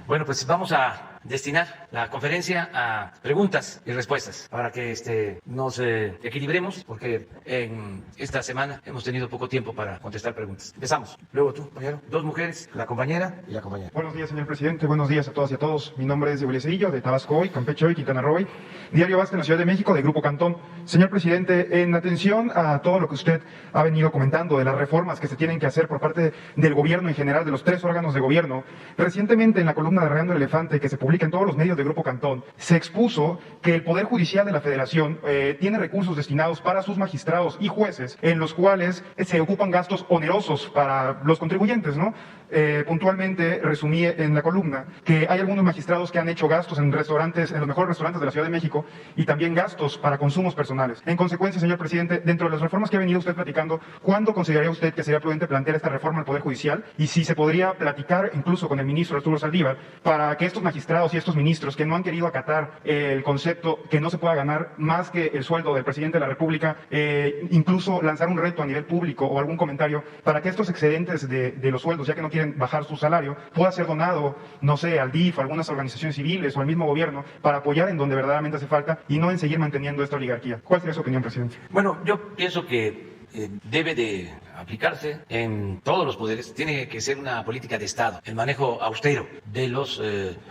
Bueno, pues vamos a destinar la conferencia a preguntas y respuestas para que nos equilibremos, porque en esta semana hemos tenido poco tiempo para contestar preguntas. Empezamos. Luego tú, compañero. Dos mujeres, la compañera y la compañera. Buenos días, señor presidente. Buenos días a todas y a todos. Mi nombre es Diego Cerillo, de Tabasco Hoy, Campeche Hoy, Quintana Roo Hoy, Diario Basta en la Ciudad de México, de Grupo Cantón. Señor presidente, en atención a todo lo que usted ha venido comentando de las reformas que se tienen que hacer por parte del gobierno en general, de los tres órganos de gobierno, recientemente en la columna de Regando el Elefante, que se publica en todos los medios de Grupo Cantón, se expuso que el Poder Judicial de la Federación tiene recursos destinados para sus magistrados y jueces, en los cuales se ocupan gastos onerosos para los contribuyentes, ¿no? Puntualmente resumí en la columna que hay algunos magistrados que han hecho gastos en restaurantes, en los mejores restaurantes de la Ciudad de México, y también gastos para consumos personales. En consecuencia, señor presidente, dentro de las reformas que ha venido usted platicando, ¿cuándo consideraría usted que sería prudente plantear esta reforma al Poder Judicial? Y si se podría platicar incluso con el ministro Arturo Saldívar para que estos magistrados y estos ministros que no han querido acatar el concepto que no se pueda ganar más que el sueldo del presidente de la República, incluso lanzar un reto a nivel público o algún comentario para que estos excedentes de los sueldos, ya que no quieren bajar su salario, pueda ser donado, no sé, al DIF, a algunas organizaciones civiles o al mismo gobierno para apoyar en donde verdaderamente hace falta y no en seguir manteniendo esta oligarquía? ¿Cuál sería su opinión, presidente? Bueno, yo pienso que debe de aplicarse en todos los poderes. Tiene que ser una política de Estado, el manejo austero de los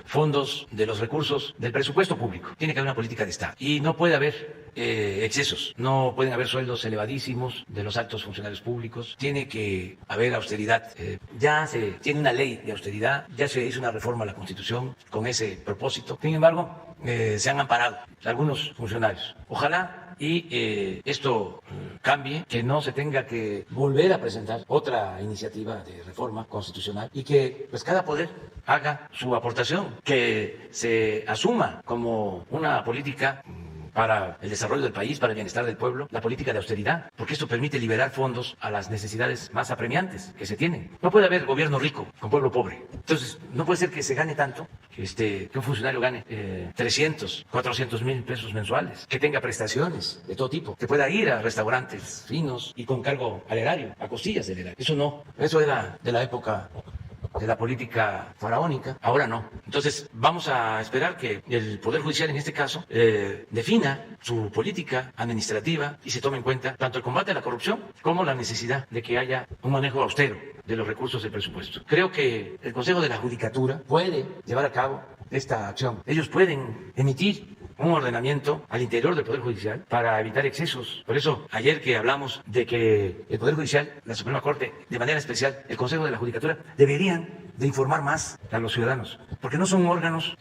fondos, de los recursos, del presupuesto público. Tiene que haber una política de Estado y no puede haber excesos, no pueden haber sueldos elevadísimos de los altos funcionarios públicos. Tiene que haber austeridad. Ya se tiene una ley de austeridad, ya se hizo una reforma a la Constitución con ese propósito. Sin embargo, se han amparado algunos funcionarios. Ojalá y esto cambie, que no se tenga que volver a presentar otra iniciativa de reforma constitucional y que pues cada poder haga su aportación, que se asuma como una política para el desarrollo del país, para el bienestar del pueblo, la política de austeridad, porque esto permite liberar fondos a las necesidades más apremiantes que se tienen. No puede haber gobierno rico con pueblo pobre. Entonces, no puede ser que se gane tanto, que un funcionario gane 300, 400 mil pesos mensuales, que tenga prestaciones de todo tipo, que pueda ir a restaurantes finos y con cargo al erario, a costillas del erario. Eso no, eso era de la época de la política faraónica, ahora no. Entonces vamos a esperar que el Poder Judicial en este caso defina su política administrativa y se tome en cuenta tanto el combate a la corrupción como la necesidad de que haya un manejo austero de los recursos del presupuesto. Creo que el Consejo de la Judicatura puede llevar a cabo esta acción. Ellos pueden emitir un ordenamiento al interior del Poder Judicial para evitar excesos. Por eso, ayer que hablamos de que el Poder Judicial, la Suprema Corte, de manera especial el Consejo de la Judicatura, deberían de informar más a los ciudadanos, porque no son órganos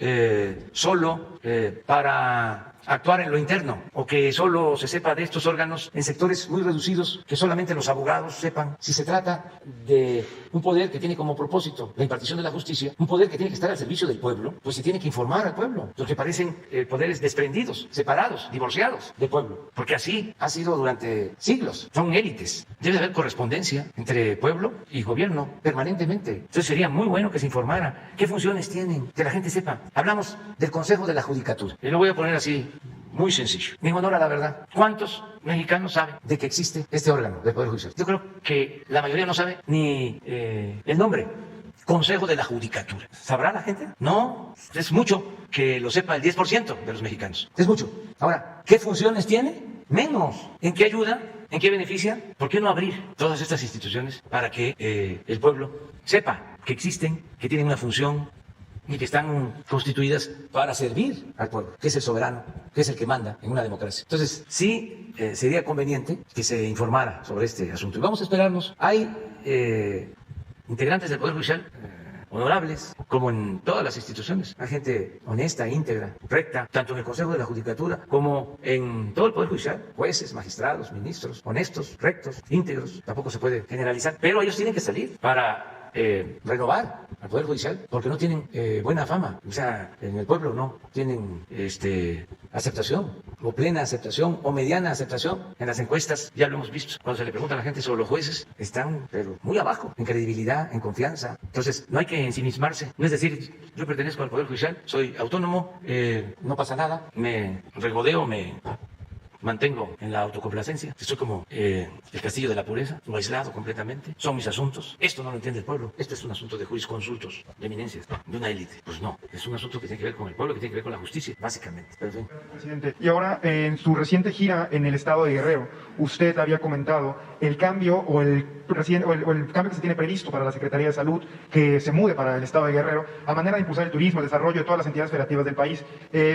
solo para actuar en lo interno, o que solo se sepa de estos órganos en sectores muy reducidos, que solamente los abogados sepan. Si se trata de un poder que tiene como propósito la impartición de la justicia, un poder que tiene que estar al servicio del pueblo, pues se tiene que informar al pueblo, porque parecen poderes desprendidos, separados, divorciados del pueblo, porque así ha sido durante siglos. Son élites. Debe haber correspondencia entre pueblo y gobierno permanentemente. Entonces sería muy bueno que se informara qué funciones tienen, que la gente sepa. Hablamos del Consejo de la Judicatura, y lo voy a poner así, muy sencillo, en honor a la verdad. ¿Cuántos mexicanos saben de que existe este órgano del Poder Judicial? Yo creo que la mayoría no sabe ni el nombre. Consejo de la Judicatura. ¿Sabrá la gente? No, es mucho que lo sepa el 10% de los mexicanos. Es mucho. Ahora, ¿qué funciones tiene? Menos. ¿En qué ayuda? ¿En qué beneficia? ¿Por qué no abrir todas estas instituciones para que el pueblo sepa que existen, que tienen una función y que están constituidas para servir al pueblo, que es el soberano, que es el que manda en una democracia? Entonces, sí sería conveniente que se informara sobre este asunto. Y vamos a esperarnos. Hay integrantes del Poder Judicial honorables, como en todas las instituciones. Hay gente honesta, íntegra, recta, tanto en el Consejo de la Judicatura como en todo el Poder Judicial. Jueces, magistrados, ministros, honestos, rectos, íntegros. Tampoco se puede generalizar, pero ellos tienen que salir para renovar al Poder Judicial, porque no tienen buena fama. O sea, en el pueblo no tienen aceptación, o plena aceptación, o mediana aceptación. En las encuestas ya lo hemos visto. Cuando se le pregunta a la gente sobre los jueces, están pero muy abajo, en credibilidad, en confianza. Entonces, no hay que ensimismarse. No es decir, yo pertenezco al Poder Judicial, soy autónomo, no pasa nada, me regodeo, me mantengo en la autocomplacencia. Estoy como el castillo de la pureza, o aislado completamente. Son mis asuntos. Esto no lo entiende el pueblo. Esto es un asunto de jurisconsultos, de eminencias, de una élite. Pues no, es un asunto que tiene que ver con el pueblo, que tiene que ver con la justicia, básicamente. Pero, en fin. Presidente, y ahora en su reciente gira en el estado de Guerrero, usted había comentado el cambio o el cambio que se tiene previsto para la Secretaría de Salud, que se mude para el estado de Guerrero, a manera de impulsar el turismo, el desarrollo de todas las entidades federativas del país.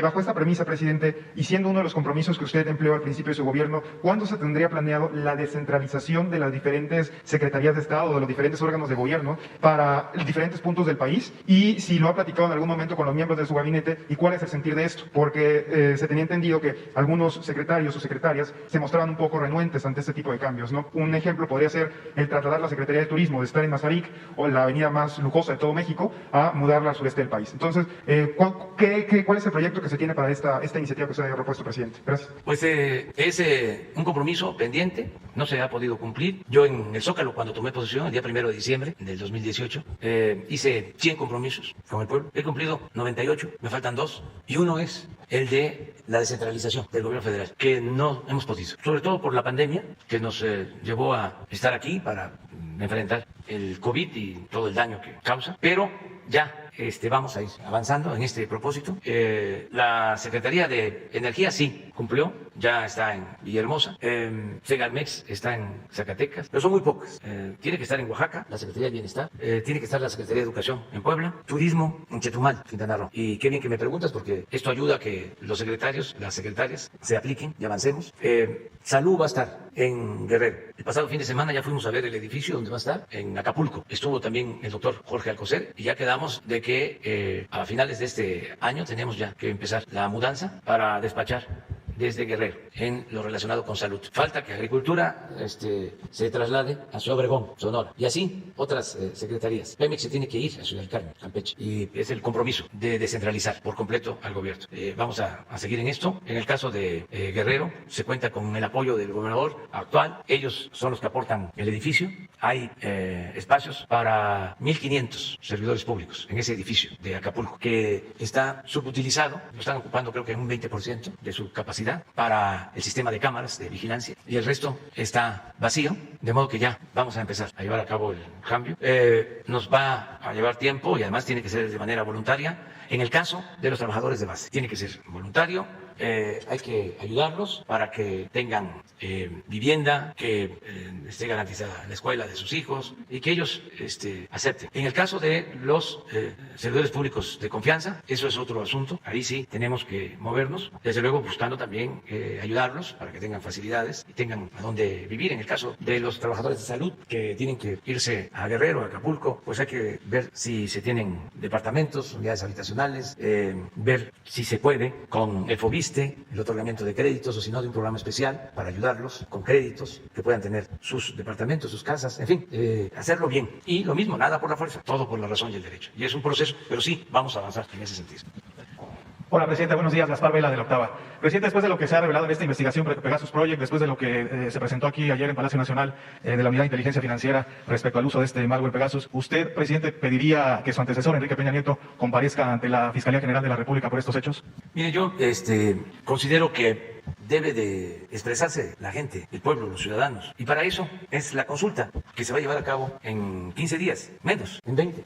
Bajo esta premisa, presidente, y siendo uno de los compromisos que usted empleó al principio de su gobierno, ¿cuándo se tendría planeado la descentralización de las diferentes secretarías de Estado, de los diferentes órganos de gobierno para diferentes puntos del país? Y si lo ha platicado en algún momento con los miembros de su gabinete, ¿y cuál es el sentir de esto? Porque se tenía entendido que algunos secretarios o secretarias se mostraban un poco renuentes ante este tipo de cambios, ¿no? Un ejemplo podría ser el trasladar la Secretaría de Turismo de estar en Mazarik, o la avenida más lujosa de todo México, a mudarla al sureste del país. Entonces, ¿cuál es el proyecto que se tiene para esta iniciativa que usted haya propuesto, presidente? Gracias. Pues es un compromiso pendiente, no se ha podido cumplir. Yo en el Zócalo, cuando tomé posesión, el día 1 de diciembre del 2018, hice 100 compromisos con el pueblo. He cumplido 98, me faltan 2, y uno es el de la descentralización del gobierno federal, que no hemos podido, sobre todo por la pandemia, que nos llevó a estar aquí para enfrentar el COVID y todo el daño que causa, pero ya vamos a ir avanzando en este propósito. La Secretaría de Energía sí cumplió, ya está en Villahermosa. Segalmex está en Zacatecas, pero son muy pocas. Tiene que estar en Oaxaca, la Secretaría de Bienestar. Tiene que estar la Secretaría de Educación en Puebla. Turismo en Chetumal, Quintana Roo. Y qué bien que me preguntas, porque esto ayuda a que los secretarios, las secretarias, se apliquen y avancemos. Salud va a estar en Guerrero. El pasado fin de semana ya fuimos a ver el edificio donde va a estar, en Acapulco. Estuvo también el doctor Jorge Alcocer, y ya quedamos de que a finales de este año tenemos ya que empezar la mudanza para despachar desde Guerrero en lo relacionado con salud. Falta que Agricultura se traslade a Ciudad Obregón, Sonora, y así otras secretarías. Pemex se tiene que ir a Ciudad del Carmen, Campeche, y es el compromiso de descentralizar por completo al gobierno. Vamos a seguir en esto. En el caso de Guerrero, se cuenta con el apoyo del gobernador actual. Ellos son los que aportan el edificio. Hay espacios para 1.500 servidores públicos en ese edificio de Acapulco, que está subutilizado. Lo están ocupando, creo que en un 20% de su capacidad para el sistema de cámaras de vigilancia, y el resto está vacío, de modo que ya vamos a empezar a llevar a cabo el cambio. Nos va a llevar tiempo, y además tiene que ser de manera voluntaria. En el caso de los trabajadores de base, tiene que ser voluntario. Hay que ayudarlos para que tengan vivienda, que esté garantizada la escuela de sus hijos, y que ellos acepten. En el caso de los servidores públicos de confianza, eso es otro asunto. Ahí sí tenemos que movernos, desde luego buscando también ayudarlos para que tengan facilidades y tengan a dónde vivir. En el caso de los trabajadores de salud que tienen que irse a Guerrero, a Acapulco, pues hay que ver si se tienen departamentos, unidades habitacionales, ver si se puede con el FOBIS, el otorgamiento de créditos, o si no, de un programa especial para ayudarlos con créditos, que puedan tener sus departamentos, sus casas, en fin, hacerlo bien. Y lo mismo, nada por la fuerza, todo por la razón y el derecho. Y es un proceso, pero sí vamos a avanzar en ese sentido. Hola, presidente. Buenos días. Gaspar Vela, de la Octava. Presidente, después de lo que se ha revelado en esta investigación Pegasus Project, después de lo que se presentó aquí ayer en Palacio Nacional de la Unidad de Inteligencia Financiera respecto al uso de este malware Pegasus, ¿usted, presidente, pediría que su antecesor, Enrique Peña Nieto, comparezca ante la Fiscalía General de la República por estos hechos? Mire, yo considero que debe de expresarse la gente, el pueblo, los ciudadanos. Y para eso es la consulta, que se va a llevar a cabo en 15 días, menos, en 20.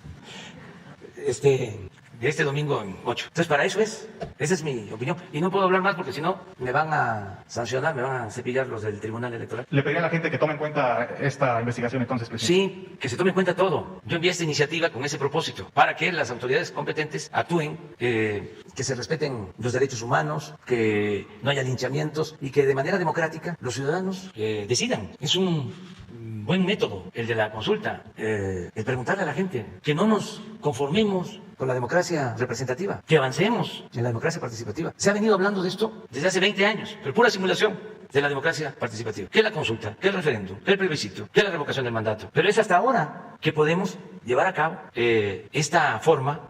de este domingo en 8. Entonces, para eso esa es mi opinión. Y no puedo hablar más porque si no me van a sancionar, me van a cepillar los del Tribunal Electoral. Le pediría a la gente que tome en cuenta esta investigación entonces, presidente. Sí, que se tome en cuenta todo. Yo envié esta iniciativa con ese propósito, para que las autoridades competentes actúen, que se respeten los derechos humanos, que no haya linchamientos y que de manera democrática los ciudadanos decidan. Es un buen método el de la consulta, el preguntarle a la gente, que no nos conformemos con la democracia representativa, que avancemos en la democracia participativa. Se ha venido hablando de esto desde hace 20 años, pero pura simulación de la democracia participativa. Que la consulta, que el referéndum, que el plebiscito, que la revocación del mandato. Pero es hasta ahora que podemos llevar a cabo esta forma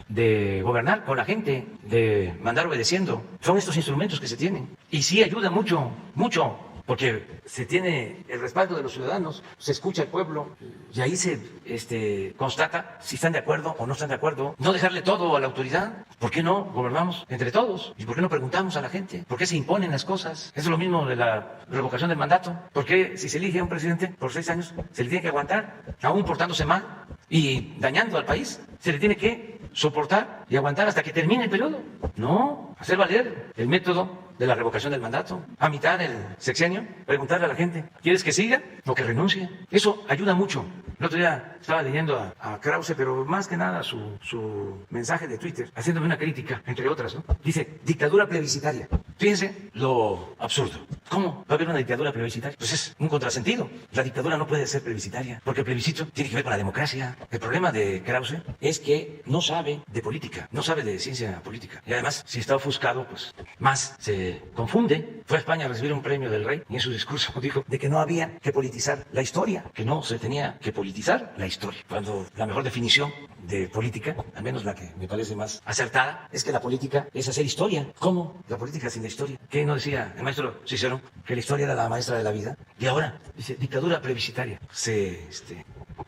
de gobernar con la gente, de mandar obedeciendo. Son estos instrumentos que se tienen. Y sí ayuda mucho, mucho, porque se tiene el respaldo de los ciudadanos, se escucha al pueblo y ahí se constata si están de acuerdo o no están de acuerdo. No dejarle todo a la autoridad. ¿Por qué no gobernamos entre todos? ¿Y por qué no preguntamos a la gente? ¿Por qué se imponen las cosas? Es lo mismo de la revocación del mandato. ¿Por qué si se elige a un presidente por 6 años se le tiene que aguantar, aún portándose mal y dañando al país? Se le tiene que soportar y aguantar hasta que termine el periodo. No, hacer valer el método de la revocación del mandato, a mitad del sexenio, preguntarle a la gente, ¿quieres que siga o que renuncie? Eso ayuda mucho. El otro día estaba leyendo a Krause, pero más que nada su mensaje de Twitter, haciéndome una crítica, entre otras, ¿no? Dice, dictadura plebiscitaria. Fíjense lo absurdo. ¿Cómo va a haber una dictadura plebiscitaria? Pues es un contrasentido. La dictadura no puede ser plebiscitaria, porque el plebiscito tiene que ver con la democracia. El problema de Krause es que no sabe de política, no sabe de ciencia política. Y además, si está ofuscado, pues más se confunde. Fue a España a recibir un premio del rey y en su discurso dijo de que no había que politizar la historia, que no se tenía que politizar la historia. Cuando la mejor definición de política, al menos la que me parece más acertada, es que la política es hacer historia. ¿Cómo? La política sin la historia. ¿Qué no decía el maestro Cicerón? Que la historia era la maestra de la vida. Y ahora dice dictadura plebiscitaria. Se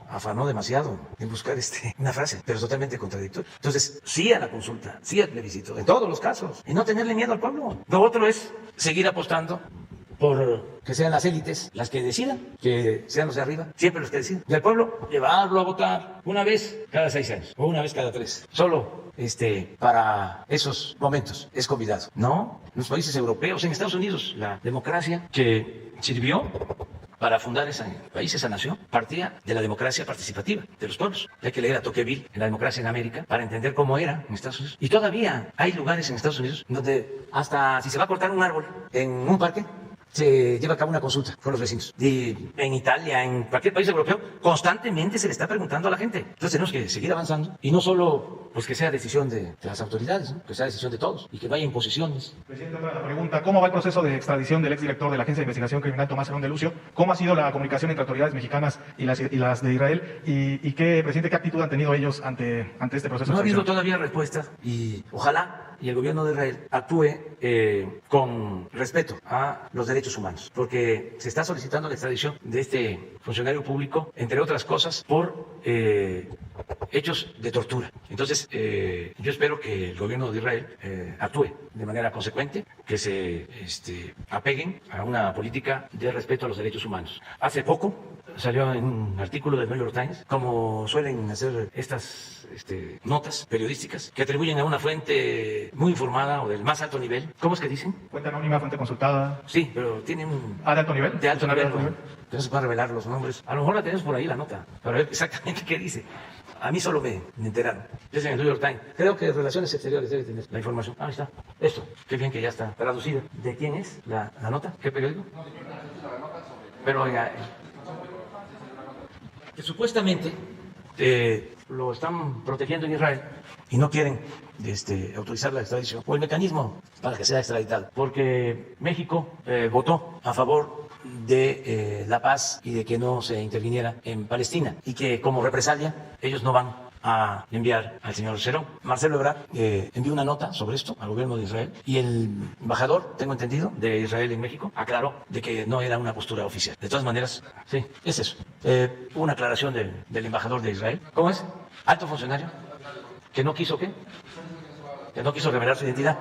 afanó demasiado en buscar una frase, pero totalmente contradictoria. Entonces, sí a la consulta, sí al plebiscito, en todos los casos, y no tenerle miedo al pueblo. Lo otro es seguir apostando por que sean las élites las que decidan, que sean los de arriba, siempre los que deciden. Y al pueblo, llevarlo a votar una vez cada 6 años, o una vez cada 3. Solo para esos momentos es convidado. No, en los países europeos, en Estados Unidos, la democracia que sirvió para fundar ese país, esa nación, partía de la democracia participativa de los pueblos. Hay que leer a Tocqueville en La democracia en América para entender cómo era en Estados Unidos. Y todavía hay lugares en Estados Unidos donde hasta si se va a cortar un árbol en un parque, se lleva a cabo una consulta con los vecinos. Y en Italia, en cualquier país europeo, constantemente se le está preguntando a la gente. Entonces tenemos que seguir avanzando y no solo pues que sea decisión de las autoridades, ¿no? Que sea decisión de todos y que no haya imposiciones. Presidente, otra pregunta. ¿Cómo va el proceso de extradición del exdirector de la Agencia de Investigación Criminal, Tomás Herón de Lucio? ¿Cómo ha sido la comunicación entre autoridades mexicanas y las de Israel? ¿Y qué, presidente, qué actitud han tenido ellos ante este proceso? No ha habido todavía respuesta y ojalá y el gobierno de Israel actúe con respeto a los derechos humanos, porque se está solicitando la extradición de este funcionario público, entre otras cosas, por hechos de tortura. Entonces, yo espero que el gobierno de Israel actúe de manera consecuente, que se apeguen a una política de respeto a los derechos humanos. Hace poco salió en un artículo del New York Times, como suelen hacer estas notas periodísticas, que atribuyen a una fuente muy informada o del más alto nivel. ¿Cómo es que dicen? Fuente anónima, fuente consultada. Sí, pero tiene un... ¿De alto nivel? De alto nivel. ¿De alto nivel? Que no se puede revelar los nombres. A lo mejor la tenemos por ahí la nota, para ver exactamente qué dice. A mí solo me enteraron. Es en el New York Times. Creo que Relaciones Exteriores debe tener la información. Ahí está. Esto. Qué bien que ya está traducida. ¿De quién es la nota? ¿Qué periódico? Pero oiga, que supuestamente lo están protegiendo en Israel y no quieren autorizar la extradición o el mecanismo para que sea extraditado, porque México votó a favor de la paz y de que no se interviniera en Palestina y que como represalia ellos no van a enviar al señor Cerón. Marcelo Ebrard envió una nota sobre esto al gobierno de Israel y el embajador, tengo entendido, de Israel en México, aclaró de que no era una postura oficial. De todas maneras, sí, es eso. Hubo una aclaración del embajador de Israel. ¿Cómo es? Alto funcionario. ¿Que no quiso qué? Que no quiso revelar su identidad.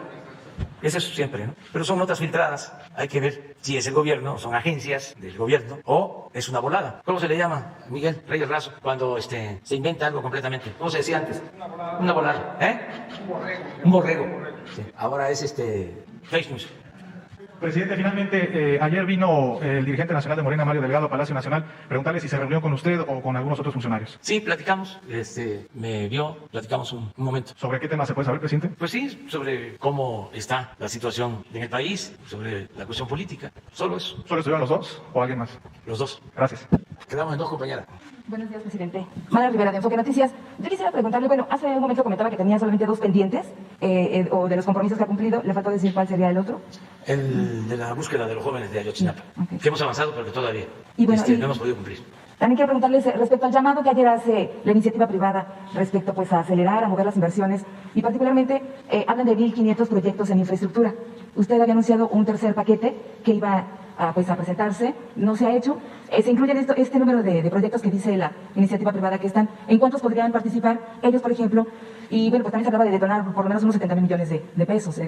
es eso siempre, ¿no? Pero son notas filtradas, hay que ver si es el gobierno, son agencias del gobierno o es una volada. ¿Cómo se le llama, Miguel Reyes Razo, cuando se inventa algo completamente? ¿Cómo se decía antes? Una volada. ¿Eh? Un borrego. Sí. Ahora es fake news. Presidente, finalmente, ayer vino el dirigente nacional de Morena, Mario Delgado, a Palacio Nacional, preguntarle si se reunió con usted o con algunos otros funcionarios. Sí, platicamos, me vio, platicamos un momento. ¿Sobre qué tema se puede saber, presidente? Pues sí, sobre cómo está la situación en el país, sobre la cuestión política, solo eso. ¿Solo estuvieron los dos o alguien más? Los dos. Gracias. Quedamos en dos, compañera. Buenos días, presidente. Mara Rivera, de Enfoque Noticias. Yo quisiera preguntarle, bueno, hace un momento comentaba que tenía solamente 2 pendientes, o de los compromisos que ha cumplido, le faltó decir cuál sería el otro. El de la búsqueda de los jóvenes de Ayotzinapa, Okay. que hemos avanzado, pero que todavía Y bueno, no hemos podido cumplir. También quiero preguntarles respecto al llamado que ayer hace la iniciativa privada respecto pues a acelerar, a mover las inversiones y particularmente hablan de 1.500 proyectos en infraestructura. Usted había anunciado un tercer paquete que iba a presentarse, no se ha hecho. Se incluyen este número de proyectos que dice la iniciativa privada que están. ¿En cuántos podrían participar ellos, por ejemplo? Y bueno, pues también se hablaba de detonar por lo menos unos 70.000 millones de pesos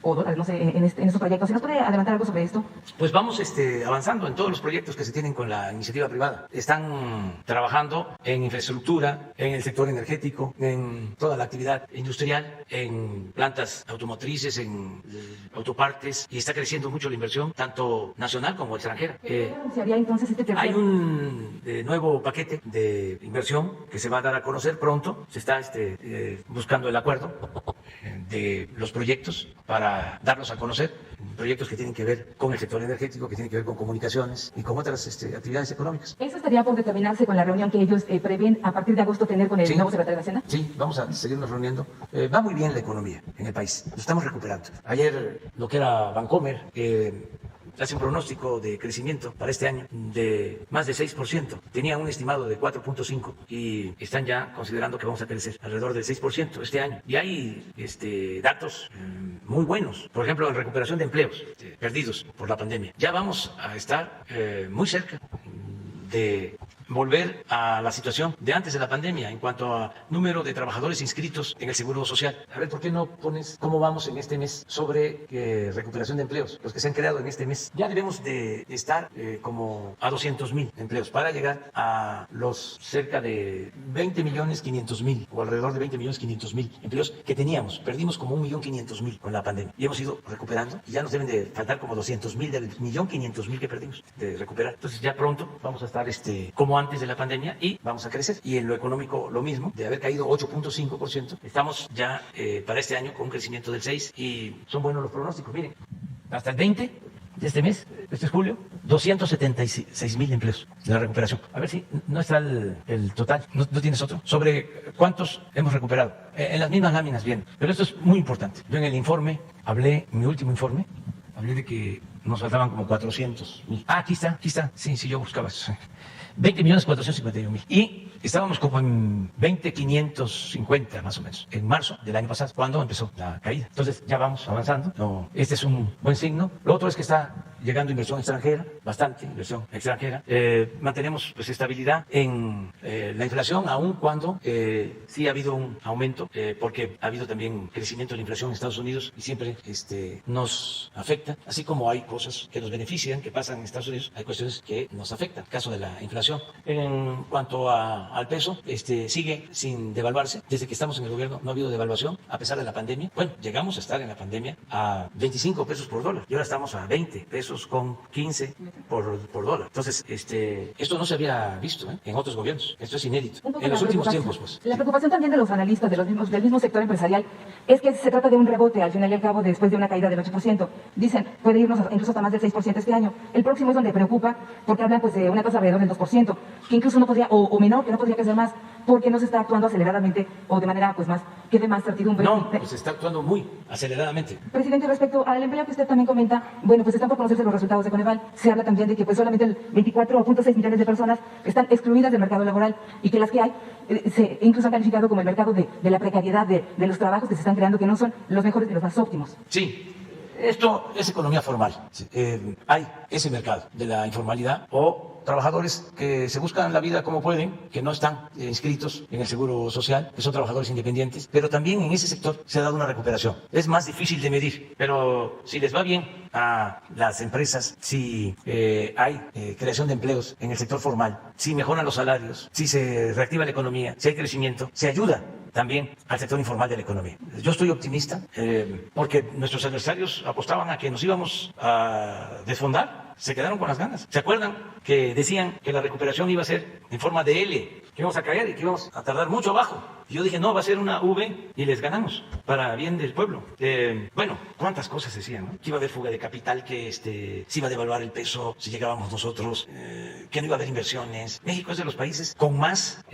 o dólares, no sé, en estos proyectos. ¿Se nos puede adelantar algo sobre esto? Pues vamos avanzando en todos los proyectos que se tienen con la iniciativa privada. Están trabajando en infraestructura, en el sector energético, en toda la actividad industrial, en plantas automotrices, en autopartes, y está creciendo mucho la inversión, tanto nacional como extranjera. ¿Qué anunciaría entonces este tercer? Hay un nuevo paquete de inversión que se va a dar a conocer pronto. Se está buscando el acuerdo de los proyectos para darlos a conocer. Proyectos que tienen que ver con el sector energético, que tienen que ver con comunicaciones y con otras actividades económicas. ¿Eso estaría por determinarse con la reunión que ellos prevén a partir de agosto tener con el nuevo secretario de Hacienda? Sí, vamos a seguirnos reuniendo. Va muy bien la economía en el país, lo estamos recuperando. Ayer lo que era Bancomer hace un pronóstico de crecimiento para este año de más de 6%. Tenía un estimado de 4.5% y están ya considerando que vamos a crecer alrededor del 6% este año. Y hay datos muy buenos, por ejemplo, en recuperación de empleos perdidos por la pandemia. Ya vamos a estar muy cerca de volver a la situación de antes de la pandemia en cuanto a número de trabajadores inscritos en el Seguro Social. A ver, ¿por qué no pones cómo vamos en este mes sobre recuperación de empleos, los que se han creado en este mes? Ya debemos de estar como a 200.000 empleos para llegar a los cerca de 20.500.000 o alrededor de 20.500.000 empleos que teníamos. Perdimos como 1.500.000 con la pandemia y hemos ido recuperando y ya nos deben de faltar como 200.000 del 1.500.000 que perdimos de recuperar. Entonces ya pronto vamos a estar como antes de la pandemia y vamos a crecer. Y en lo económico lo mismo, de haber caído 8.5%, estamos ya para este año con un crecimiento del 6% y son buenos los pronósticos. Miren, hasta el 20 de este mes, este es julio, 276.000 empleos de la recuperación. A ver si no está el total, ¿no tienes otro? Sobre cuántos hemos recuperado. En las mismas láminas bien, pero esto es muy importante. Yo en el informe en mi último informe, hablé de que nos faltaban como 400.000. Aquí está. Sí, yo buscaba eso. 20.451.000. Y estábamos como en 20.550 más o menos, en marzo del año pasado, cuando empezó la caída. Entonces ya vamos avanzando. No, este es un buen signo. Lo otro es que está llegando inversión extranjera, bastante inversión extranjera. Mantenemos estabilidad en la inflación, aun cuando sí ha habido un aumento, porque ha habido también crecimiento de la inflación en Estados Unidos y siempre nos afecta, así como hay cosas que nos benefician, que pasan en Estados Unidos, hay cuestiones que nos afectan. El caso de la inflación. En cuanto al peso, sigue sin devaluarse. Desde que estamos en el gobierno no ha habido devaluación, a pesar de la pandemia. Bueno, llegamos a estar en la pandemia a 25 pesos por dólar y ahora estamos a 20 pesos con 15 por dólar. Entonces, esto no se había visto en otros gobiernos. Esto es inédito. En los últimos tiempos, pues. La preocupación también de los analistas del mismo sector empresarial es que se trata de un rebote al final y al cabo después de una caída del 8%. Dicen, puede irnos incluso hasta más del 6% este año. El próximo es donde preocupa porque hablan de una tasa alrededor del 2%, que incluso no podría, o menor, que no podría crecer más, porque no se está actuando aceleradamente o de manera más que de más certidumbre. No, pues se está actuando muy aceleradamente. Presidente, respecto al empleo que usted también comenta, bueno, pues están por conocerse los resultados de Coneval. Se habla también de que solamente el 24.6 millones de personas están excluidas del mercado laboral y que las que hay se incluso han calificado como el mercado de la precariedad de los trabajos que se están creando, que no son los mejores ni los más óptimos. Sí, esto es economía formal. Hay ese mercado de la informalidad o o trabajadores que se buscan la vida como pueden, que no están inscritos en el Seguro Social, que son trabajadores independientes, pero también en ese sector se ha dado una recuperación. Es más difícil de medir, pero si les va bien a las empresas, si hay creación de empleos en el sector formal, si mejoran los salarios, si se reactiva la economía, si hay crecimiento, se ayuda también al sector informal de la economía. Yo estoy optimista porque nuestros adversarios apostaban a que nos íbamos a desfondar, se quedaron con las ganas. ¿Se acuerdan que decían que la recuperación iba a ser en forma de L, que íbamos a caer y que íbamos a tardar mucho abajo? Y yo dije, no, va a ser una V y les ganamos para bien del pueblo. Bueno, cuántas cosas decían, ¿no? Que iba a haber fuga de capital, que se iba a devaluar el peso si llegábamos nosotros, que no iba a haber inversiones. México es de los países con más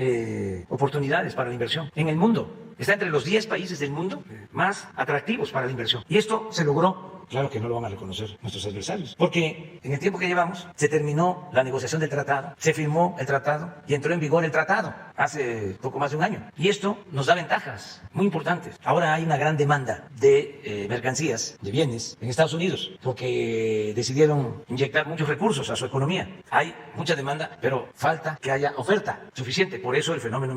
oportunidades para la inversión en el mundo. Está entre los 10 países del mundo más atractivos para la inversión. Y esto se logró. Claro que no lo van a reconocer nuestros adversarios, porque en el tiempo que llevamos se terminó la negociación del tratado, se firmó el tratado y entró en vigor el tratado hace poco más de un año. Y esto nos da ventajas muy importantes. Ahora hay una gran demanda de mercancías, de bienes en Estados Unidos, porque decidieron inyectar muchos recursos a su economía. Hay mucha demanda, pero falta que haya oferta suficiente. Por eso el fenómeno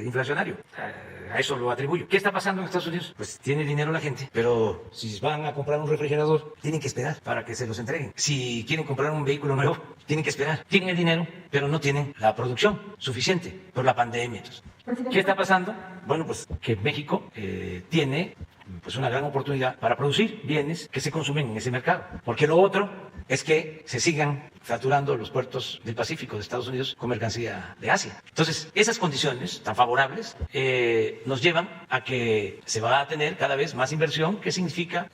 inflacionario. A eso lo atribuyo. ¿Qué está pasando en Estados Unidos? Pues tiene dinero la gente, pero si van a comprar un refrigerador, tienen que esperar para que se los entreguen. Si quieren comprar un vehículo nuevo, tienen que esperar. Tienen el dinero, pero no tienen la producción suficiente por la pandemia. Entonces, ¿qué está pasando? Bueno, pues que México tiene pues una gran oportunidad para producir bienes que se consumen en ese mercado. Porque lo otro es que se sigan saturando los puertos del Pacífico de Estados Unidos con mercancía de Asia. Entonces, esas condiciones tan favorables nos llevan a que se va a tener cada vez más inversión, que significa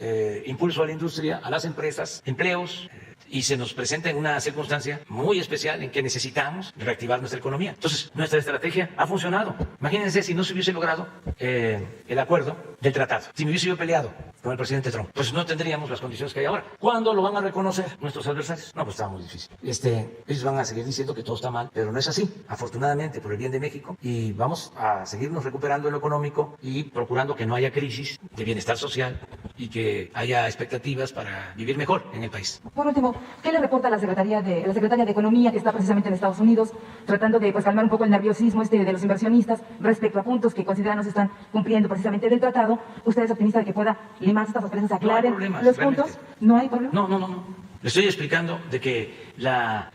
impulso a la industria, a las empresas, empleos, y se nos presenta en una circunstancia muy especial en que necesitamos reactivar nuestra economía. Entonces, nuestra estrategia ha funcionado. Imagínense si no se hubiese logrado el acuerdo del tratado, si me hubiese yo peleado con el presidente Trump, pues no tendríamos las condiciones que hay ahora. ¿Cuándo lo van a reconocer nuestros adversarios? No, pues está muy difícil. Ellos van a seguir diciendo que todo está mal, pero no es así, afortunadamente, por el bien de México, y vamos a seguirnos recuperando en lo económico y procurando que no haya crisis de bienestar social y que haya expectativas para vivir mejor en el país. Por último, ¿qué le reporta la secretaria de Economía, que está precisamente en Estados Unidos, tratando de calmar un poco el nerviosismo de los inversionistas respecto a puntos que consideran no se están cumpliendo precisamente del tratado? ¿Usted es optimista de que pueda limarse estas sorpresas, aclaren los puntos? ¿No hay problema? No. Le estoy explicando de que la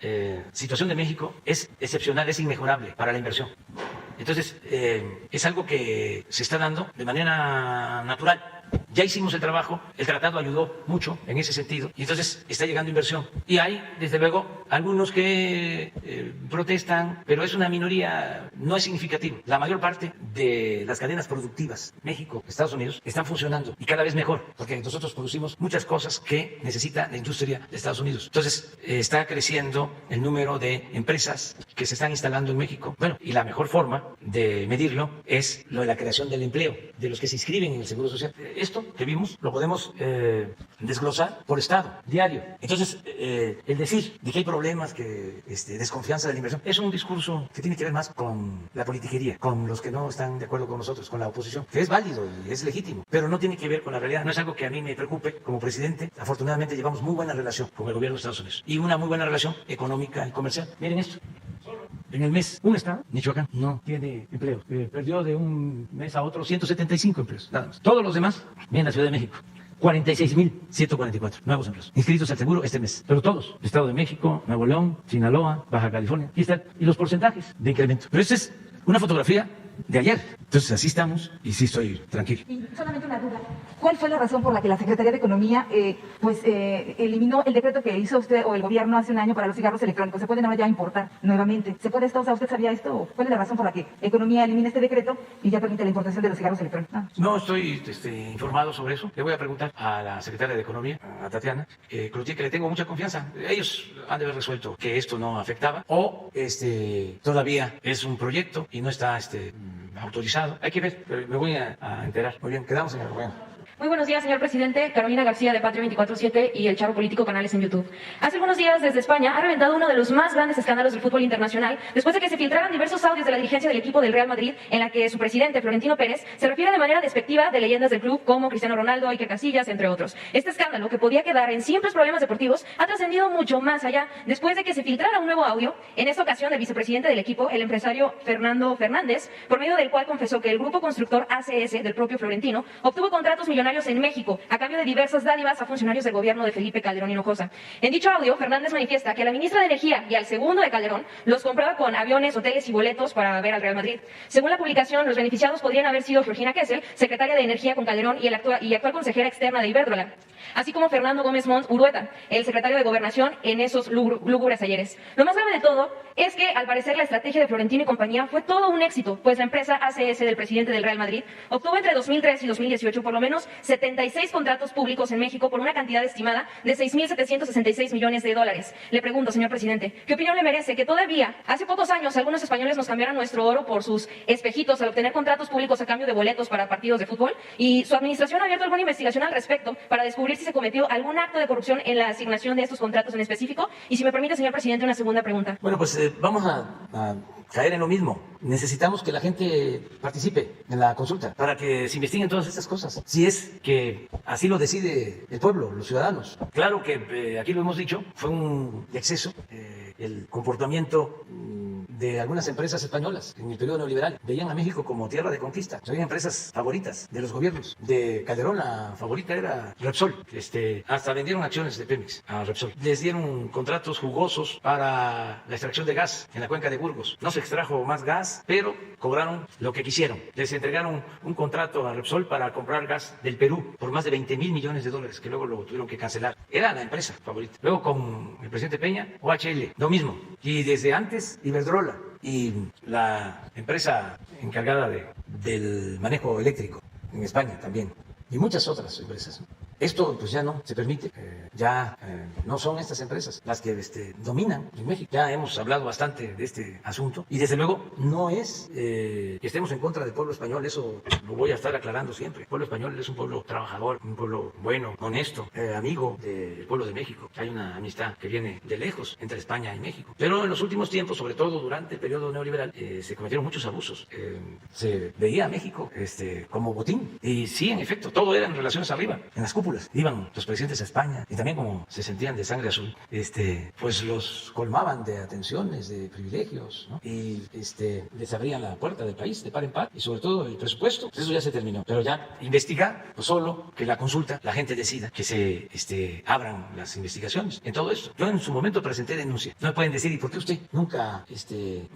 situación de México es excepcional, es inmejorable para la inversión. Entonces, es algo que se está dando de manera natural. Ya hicimos el trabajo, el tratado ayudó mucho en ese sentido, y entonces está llegando inversión. Y hay, desde luego, algunos que protestan, pero es una minoría, no es significativo. La mayor parte de las cadenas productivas, México, Estados Unidos, están funcionando y cada vez mejor, porque nosotros producimos muchas cosas que necesita la industria de Estados Unidos. Entonces, está creciendo el número de empresas que se están instalando en México. Bueno, y la mejor forma de medirlo es lo de la creación del empleo, de los que se inscriben en el Seguro Social. Esto que vimos lo podemos desglosar por estado, diario. Entonces, el decir de que hay problemas, que desconfianza de la inversión, es un discurso que tiene que ver más con la politiquería, con los que no están de acuerdo con nosotros, con la oposición, que es válido y es legítimo, pero no tiene que ver con la realidad. No es algo que a mí me preocupe como presidente. Afortunadamente llevamos muy buena relación con el gobierno de Estados Unidos y una muy buena relación económica y comercial. Miren esto. En el mes, un estado, Michoacán, no tiene empleo. Perdió de un mes a otro 175 empleos, nada más. Todos los demás, bien, la Ciudad de México, 46,144 nuevos empleos inscritos al seguro este mes. Pero todos, Estado de México, Nuevo León, Sinaloa, Baja California, aquí están. Y los porcentajes de incremento. Pero esta es una fotografía de ayer. Entonces así estamos y sí estoy tranquilo. Y solamente una duda. ¿Cuál fue la razón por la que la Secretaría de Economía eliminó el decreto que hizo usted o el gobierno hace un año para los cigarros electrónicos? ¿Se pueden ahora ya importar nuevamente? ¿Se puede esto? O sea, ¿usted sabía esto? ¿Cuál es la razón por la que Economía elimina este decreto y ya permite la importación de los cigarros electrónicos? No estoy informado sobre eso. Le voy a preguntar a la Secretaria de Economía, a Tatiana Cloutier, que le tengo mucha confianza. Ellos han de haber resuelto que esto no afectaba o todavía es un proyecto y no está autorizado. Hay que ver, pero me voy a enterar. Muy bien, quedamos en el gobierno. Muy buenos días, señor presidente. Carolina García, de Patria 24/7 y El Charo Político, canales en YouTube. Hace algunos días, desde España, ha reventado uno de los más grandes escándalos del fútbol internacional, después de que se filtraran diversos audios de la dirigencia del equipo del Real Madrid, en la que su presidente, Florentino Pérez, se refiere de manera despectiva de leyendas del club como Cristiano Ronaldo, Iker Casillas, entre otros. Este escándalo, que podía quedar en simples problemas deportivos, ha trascendido mucho más allá, después de que se filtrara un nuevo audio, en esta ocasión del vicepresidente del equipo, el empresario Fernando Fernández, por medio del cual confesó que el grupo constructor ACS del propio Florentino obtuvo contratos millonarios en México, a cambio de diversas dádivas a funcionarios del gobierno de Felipe Calderón Hinojosa. En dicho audio, Fernández manifiesta que a la ministra de Energía y al segundo de Calderón los compraba con aviones, hoteles y boletos para ver al Real Madrid. Según la publicación, los beneficiados podrían haber sido Georgina Kessel, secretaria de Energía con Calderón y actual consejera externa de Iberdrola, así como Fernando Gómez Mons Urueta, el secretario de Gobernación en esos lúgubres ayeres. Lo más grave de todo es que, al parecer, la estrategia de Florentino y compañía fue todo un éxito, pues la empresa ACS del presidente del Real Madrid obtuvo entre 2003 y 2018 por lo menos 76 contratos públicos en México por una cantidad estimada de 6.766 millones de dólares. Le pregunto, señor presidente, ¿qué opinión le merece que todavía, hace pocos años, algunos españoles nos cambiaran nuestro oro por sus espejitos al obtener contratos públicos a cambio de boletos para partidos de fútbol? ¿Y su administración ha abierto alguna investigación al respecto para descubrir si se cometió algún acto de corrupción en la asignación de estos contratos en específico? Y si me permite, señor presidente, una segunda pregunta. Bueno, pues vamos a caer en lo mismo. Necesitamos que la gente participe en la consulta para que se investiguen todas estas cosas, si es que así lo decide el pueblo, los ciudadanos. Claro que aquí lo hemos dicho, fue un exceso el comportamiento de algunas empresas españolas en el periodo neoliberal. Veían a México como tierra de conquista. Había empresas favoritas de los gobiernos. De Calderón, la favorita era Repsol. Hasta vendieron acciones de Pemex a Repsol. Les dieron contratos jugosos para la extracción de gas en la cuenca de Burgos. No se extrajo más gas, pero cobraron lo que quisieron. Les entregaron un contrato a Repsol para comprar gas del Perú por más de 20,000 millones de dólares, que luego lo tuvieron que cancelar. Era la empresa favorita. Luego, con el presidente Peña, OHL, lo mismo. Y desde antes, Iberdrola y la empresa encargada del manejo eléctrico en España también, y muchas otras empresas. Esto pues ya no se permite, no son estas empresas las que dominan en México. Ya hemos hablado bastante de este asunto y desde luego no es que estemos en contra del pueblo español, eso lo voy a estar aclarando siempre. El pueblo español es un pueblo trabajador, un pueblo bueno, honesto, amigo del pueblo de México. Hay una amistad que viene de lejos entre España y México. Pero en los últimos tiempos, sobre todo durante el periodo neoliberal, se cometieron muchos abusos. Se veía a México como botín y sí, en efecto, todo era en relaciones arriba, en las cúpulas. Iban los presidentes a España y también, como se sentían de sangre azul, pues los colmaban de atenciones, de privilegios, ¿no? Y les abrían la puerta del país de par en par, y sobre todo el presupuesto. Pues eso ya se terminó. Pero ya investigar, pues solo que la consulta, la gente decida, que se abran las investigaciones en todo esto. Yo en su momento presenté denuncia. No me pueden decir, ¿y por qué usted nunca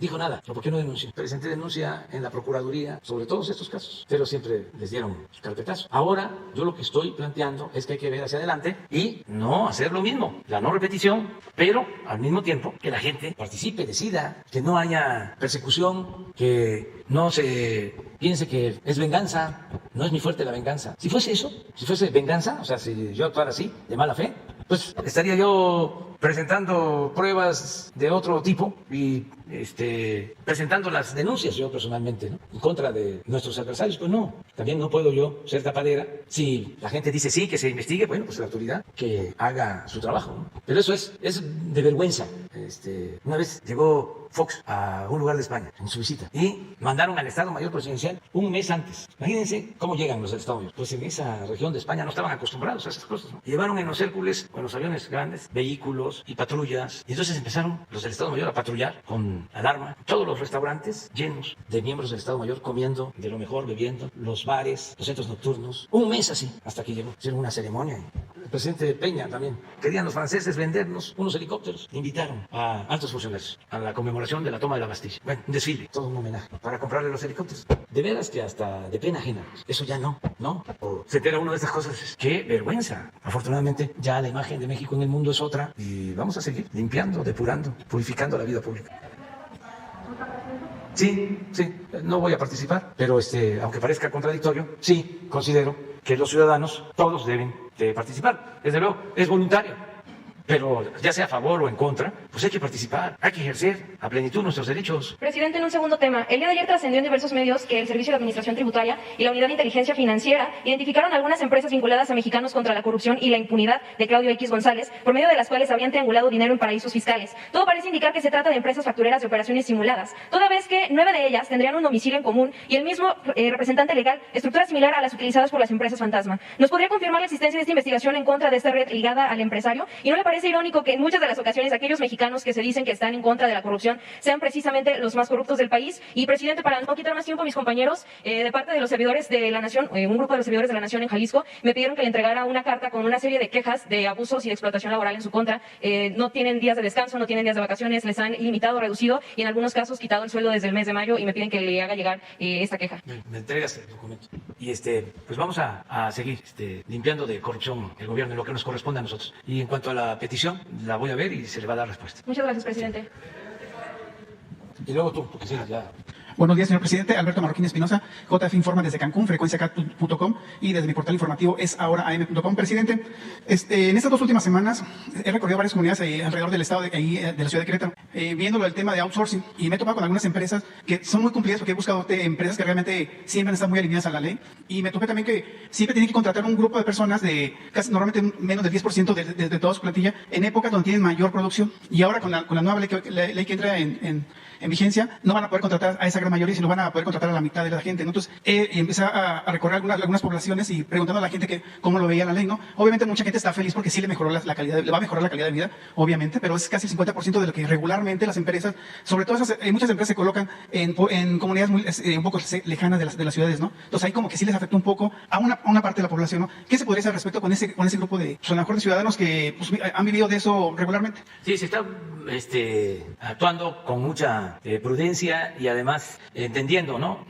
dijo nada? ¿O por qué no denunció? Presenté denuncia en la Procuraduría sobre todos estos casos, pero siempre les dieron carpetazo. Ahora, yo lo que estoy planteando es que hay que ver hacia adelante y no hacer lo mismo, la no repetición, pero al mismo tiempo que la gente participe, decida, que no haya persecución, que no se piense que es venganza. No es mi fuerte la venganza. Si fuese eso, si fuese venganza, o sea, si yo actuara así, de mala fe, pues estaría yo presentando pruebas de otro tipo y presentando las denuncias yo personalmente, ¿no?, en contra de nuestros adversarios. Pues no, también no puedo yo ser tapadera. Si la gente dice sí, que se investigue, bueno, pues la autoridad que haga su trabajo, ¿no? Pero eso es de vergüenza. Una vez llegó Fox a un lugar de España en su visita y mandaron al Estado Mayor Presidencial un mes antes. Imagínense cómo llegan los del Estado Mayor. Pues en esa región de España no estaban acostumbrados a esas cosas, ¿no? Llevaron en los Hércules, con los aviones grandes, vehículos y patrullas, y entonces empezaron los del Estado Mayor a patrullar con alarma. Todos los restaurantes llenos de miembros del Estado Mayor comiendo de lo mejor, bebiendo, los bares, los centros nocturnos. Un mes así, hasta que llegó. Hicieron una ceremonia. El presidente Peña también. Querían los franceses vendernos unos helicópteros. Invitaron a altos funcionarios a la conmemoración de la toma de la Bastilla. Bueno, un desfile, todo un homenaje para comprarle los helicópteros. De veras que hasta de pena ajena. Eso ya no. O se entera uno de estas cosas. ¡Qué vergüenza! Afortunadamente, ya la imagen de México en el mundo es otra y vamos a seguir limpiando, depurando, purificando la vida pública. Sí, no voy a participar, pero aunque parezca contradictorio, sí considero que los ciudadanos todos deben de participar. Desde luego, es voluntario. Pero ya sea a favor o en contra, pues hay que participar, hay que ejercer a plenitud nuestros derechos. Presidente, en un segundo tema, el día de ayer trascendió en diversos medios que el Servicio de Administración Tributaria y la Unidad de Inteligencia Financiera identificaron algunas empresas vinculadas a Mexicanos contra la Corrupción y la Impunidad de Claudio X González, por medio de las cuales habrían triangulado dinero en paraísos fiscales. Todo parece indicar que se trata de empresas factureras de operaciones simuladas, toda vez que 9 de ellas tendrían un domicilio en común y el mismo representante legal, estructura similar a las utilizadas por las empresas fantasma. ¿Nos podría confirmar la existencia de esta investigación en contra de esta red ligada al empresario? ¿Y no le parece irónico que en muchas de las ocasiones aquellos mexicanos que se dicen que están en contra de la corrupción sean precisamente los más corruptos del país? Y, presidente, para no quitar más tiempo a mis compañeros, de parte de los servidores de la Nación, un grupo de los servidores de la Nación en Jalisco, me pidieron que le entregara una carta con una serie de quejas de abusos y de explotación laboral en su contra. No tienen días de descanso, no tienen días de vacaciones, les han limitado, reducido y en algunos casos quitado el sueldo desde el mes de mayo y me piden que le haga llegar esta queja. Me entregas el documento. Y pues vamos a seguir limpiando de corrupción el gobierno en lo que nos corresponde a nosotros. Y en cuanto a la petición, la voy a ver y se le va a dar respuesta. Muchas gracias, presidente. Y luego tú, porque sí, ya. Buenos días, señor presidente. Alberto Marroquín Espinosa, JF Informa desde Cancún, frecuenciacat.com y desde mi portal informativo es ahoraam.com. Presidente, en estas 2 últimas semanas he recorrido varias comunidades alrededor del estado de la ciudad de Querétaro, viendo el tema de outsourcing, y me he topado con algunas empresas que son muy cumplidas, porque he buscado empresas que realmente siempre están muy alineadas a la ley, y me topé también que siempre tienen que contratar un grupo de personas de casi normalmente menos del 10% de toda su plantilla en épocas donde tienen mayor producción, y ahora con la nueva ley que entra en vigencia, no van a poder contratar a esa gran mayoría, sino van a poder contratar a la mitad de la gente, ¿no? Entonces, empecé a recorrer algunas poblaciones y preguntando a la gente cómo lo veía la ley, ¿no? Obviamente mucha gente está feliz porque sí le mejoró la calidad, le va a mejorar la calidad de vida, obviamente, pero es casi el 50% de lo que regularmente las empresas, sobre todo muchas empresas se colocan en comunidades muy, un poco lejanas de las ciudades, ¿no? Entonces ahí como que sí les afectó un poco a una parte de la población, ¿no? ¿Qué se podría hacer al respecto con ese grupo de, pues, a lo mejor de ciudadanos que pues, han vivido de eso regularmente? Sí, se está actuando con mucha prudencia y además entendiendo, ¿no?,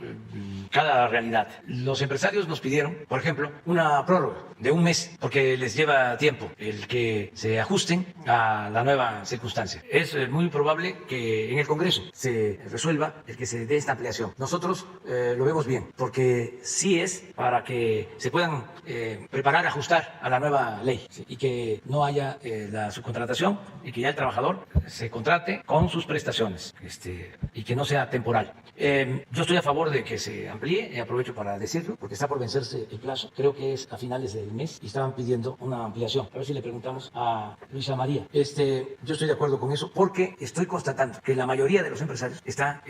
cada realidad. Los empresarios nos pidieron, por ejemplo, una prórroga de 1 mes, porque les lleva tiempo el que se ajusten a la nueva circunstancia. Es muy probable que en el Congreso se resuelva el que se dé esta ampliación. Nosotros lo vemos bien, porque sí es para que se puedan preparar, ajustar a la nueva ley, ¿sí?, y que no haya la subcontratación y que ya el trabajador se contrate con sus prestaciones, y que no sea temporal. Yo estoy a favor de que se amplíe, y aprovecho para decirlo, porque está por vencerse el plazo, creo que es a finales del mes, y estaban pidiendo una ampliación. A ver si le preguntamos a Luisa María. Yo estoy de acuerdo con eso, porque estoy constatando que la mayoría de los empresarios está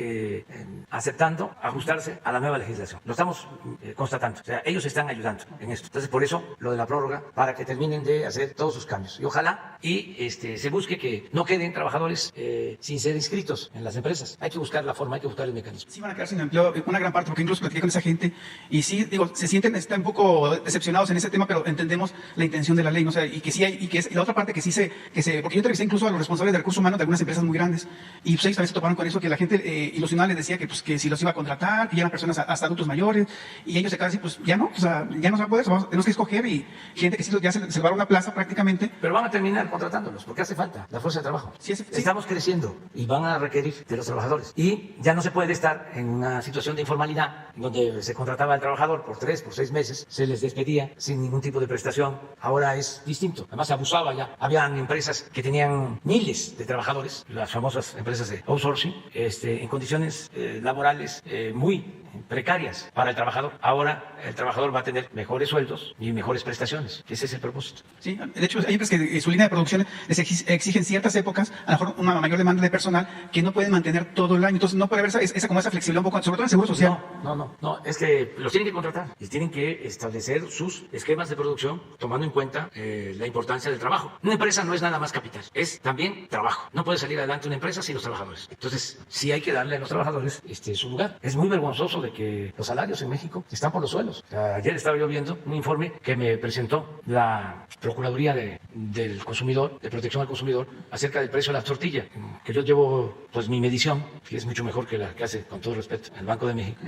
aceptando ajustarse a la nueva legislación. Lo estamos constatando. O sea, ellos están ayudando en esto. Entonces, por eso, lo de la prórroga, para que terminen de hacer todos sus cambios. Y ojalá se busque que no queden trabajadores sin ser inscritos en las empresas. Hay que buscar la forma, hay que buscar el mecanismo. Sí van a quedar sin empleo una gran parte, porque incluso platiqué con esa gente y sí, digo, están un poco decepcionados en ese tema, pero entendemos la intención de la ley, ¿no? O sea, y que sí hay, y que es la otra parte que porque yo entrevisté incluso a los responsables de recursos humanos de algunas empresas muy grandes, y pues ellos también se toparon con eso, que la gente ilusionada les decía que si los iba a contratar, que ya eran personas hasta adultos mayores, y ellos se quedaron así, pues ya no, o sea, ya no se va a poder, tenemos que escoger, y gente que sí ya se va a una plaza prácticamente. Pero van a terminar contratándolos, porque hace falta la fuerza de trabajo. Sí. Estamos creciendo y van a requerir de los trabajadores. Y ya no se puede estar en una situación de informalidad, donde se contrataba al trabajador por 3, por 6 meses, se les despedía sin ningún tipo de prestación. Ahora es distinto. Además, se abusaba ya. Habían empresas que tenían miles de trabajadores, las famosas empresas de outsourcing, en condiciones laborales muy precarias para el trabajador. Ahora el trabajador va a tener mejores sueldos y mejores prestaciones. Ese es el propósito. Sí, de hecho, hay empresas que su línea de producción les exigen ciertas épocas, a lo mejor una mayor demanda de personal que no pueden mantener todo el año. Entonces no puede haber esa flexibilidad un poco, sobre todo en el seguro social. No, es que los tienen que contratar y tienen que establecer sus esquemas de producción tomando en cuenta la importancia del trabajo. Una empresa no es nada más capital, es también trabajo. No puede salir adelante una empresa sin los trabajadores. Entonces, sí hay que darle a los trabajadores su lugar. Es muy vergonzoso de que los salarios en México están por los suelos. O sea, ayer estaba yo viendo un informe que me presentó la Procuraduría del Consumidor, de Protección al Consumidor, acerca del precio de la tortilla, que yo llevo pues mi medición, que es mucho mejor que la que hace, con todo respeto, el Banco de México,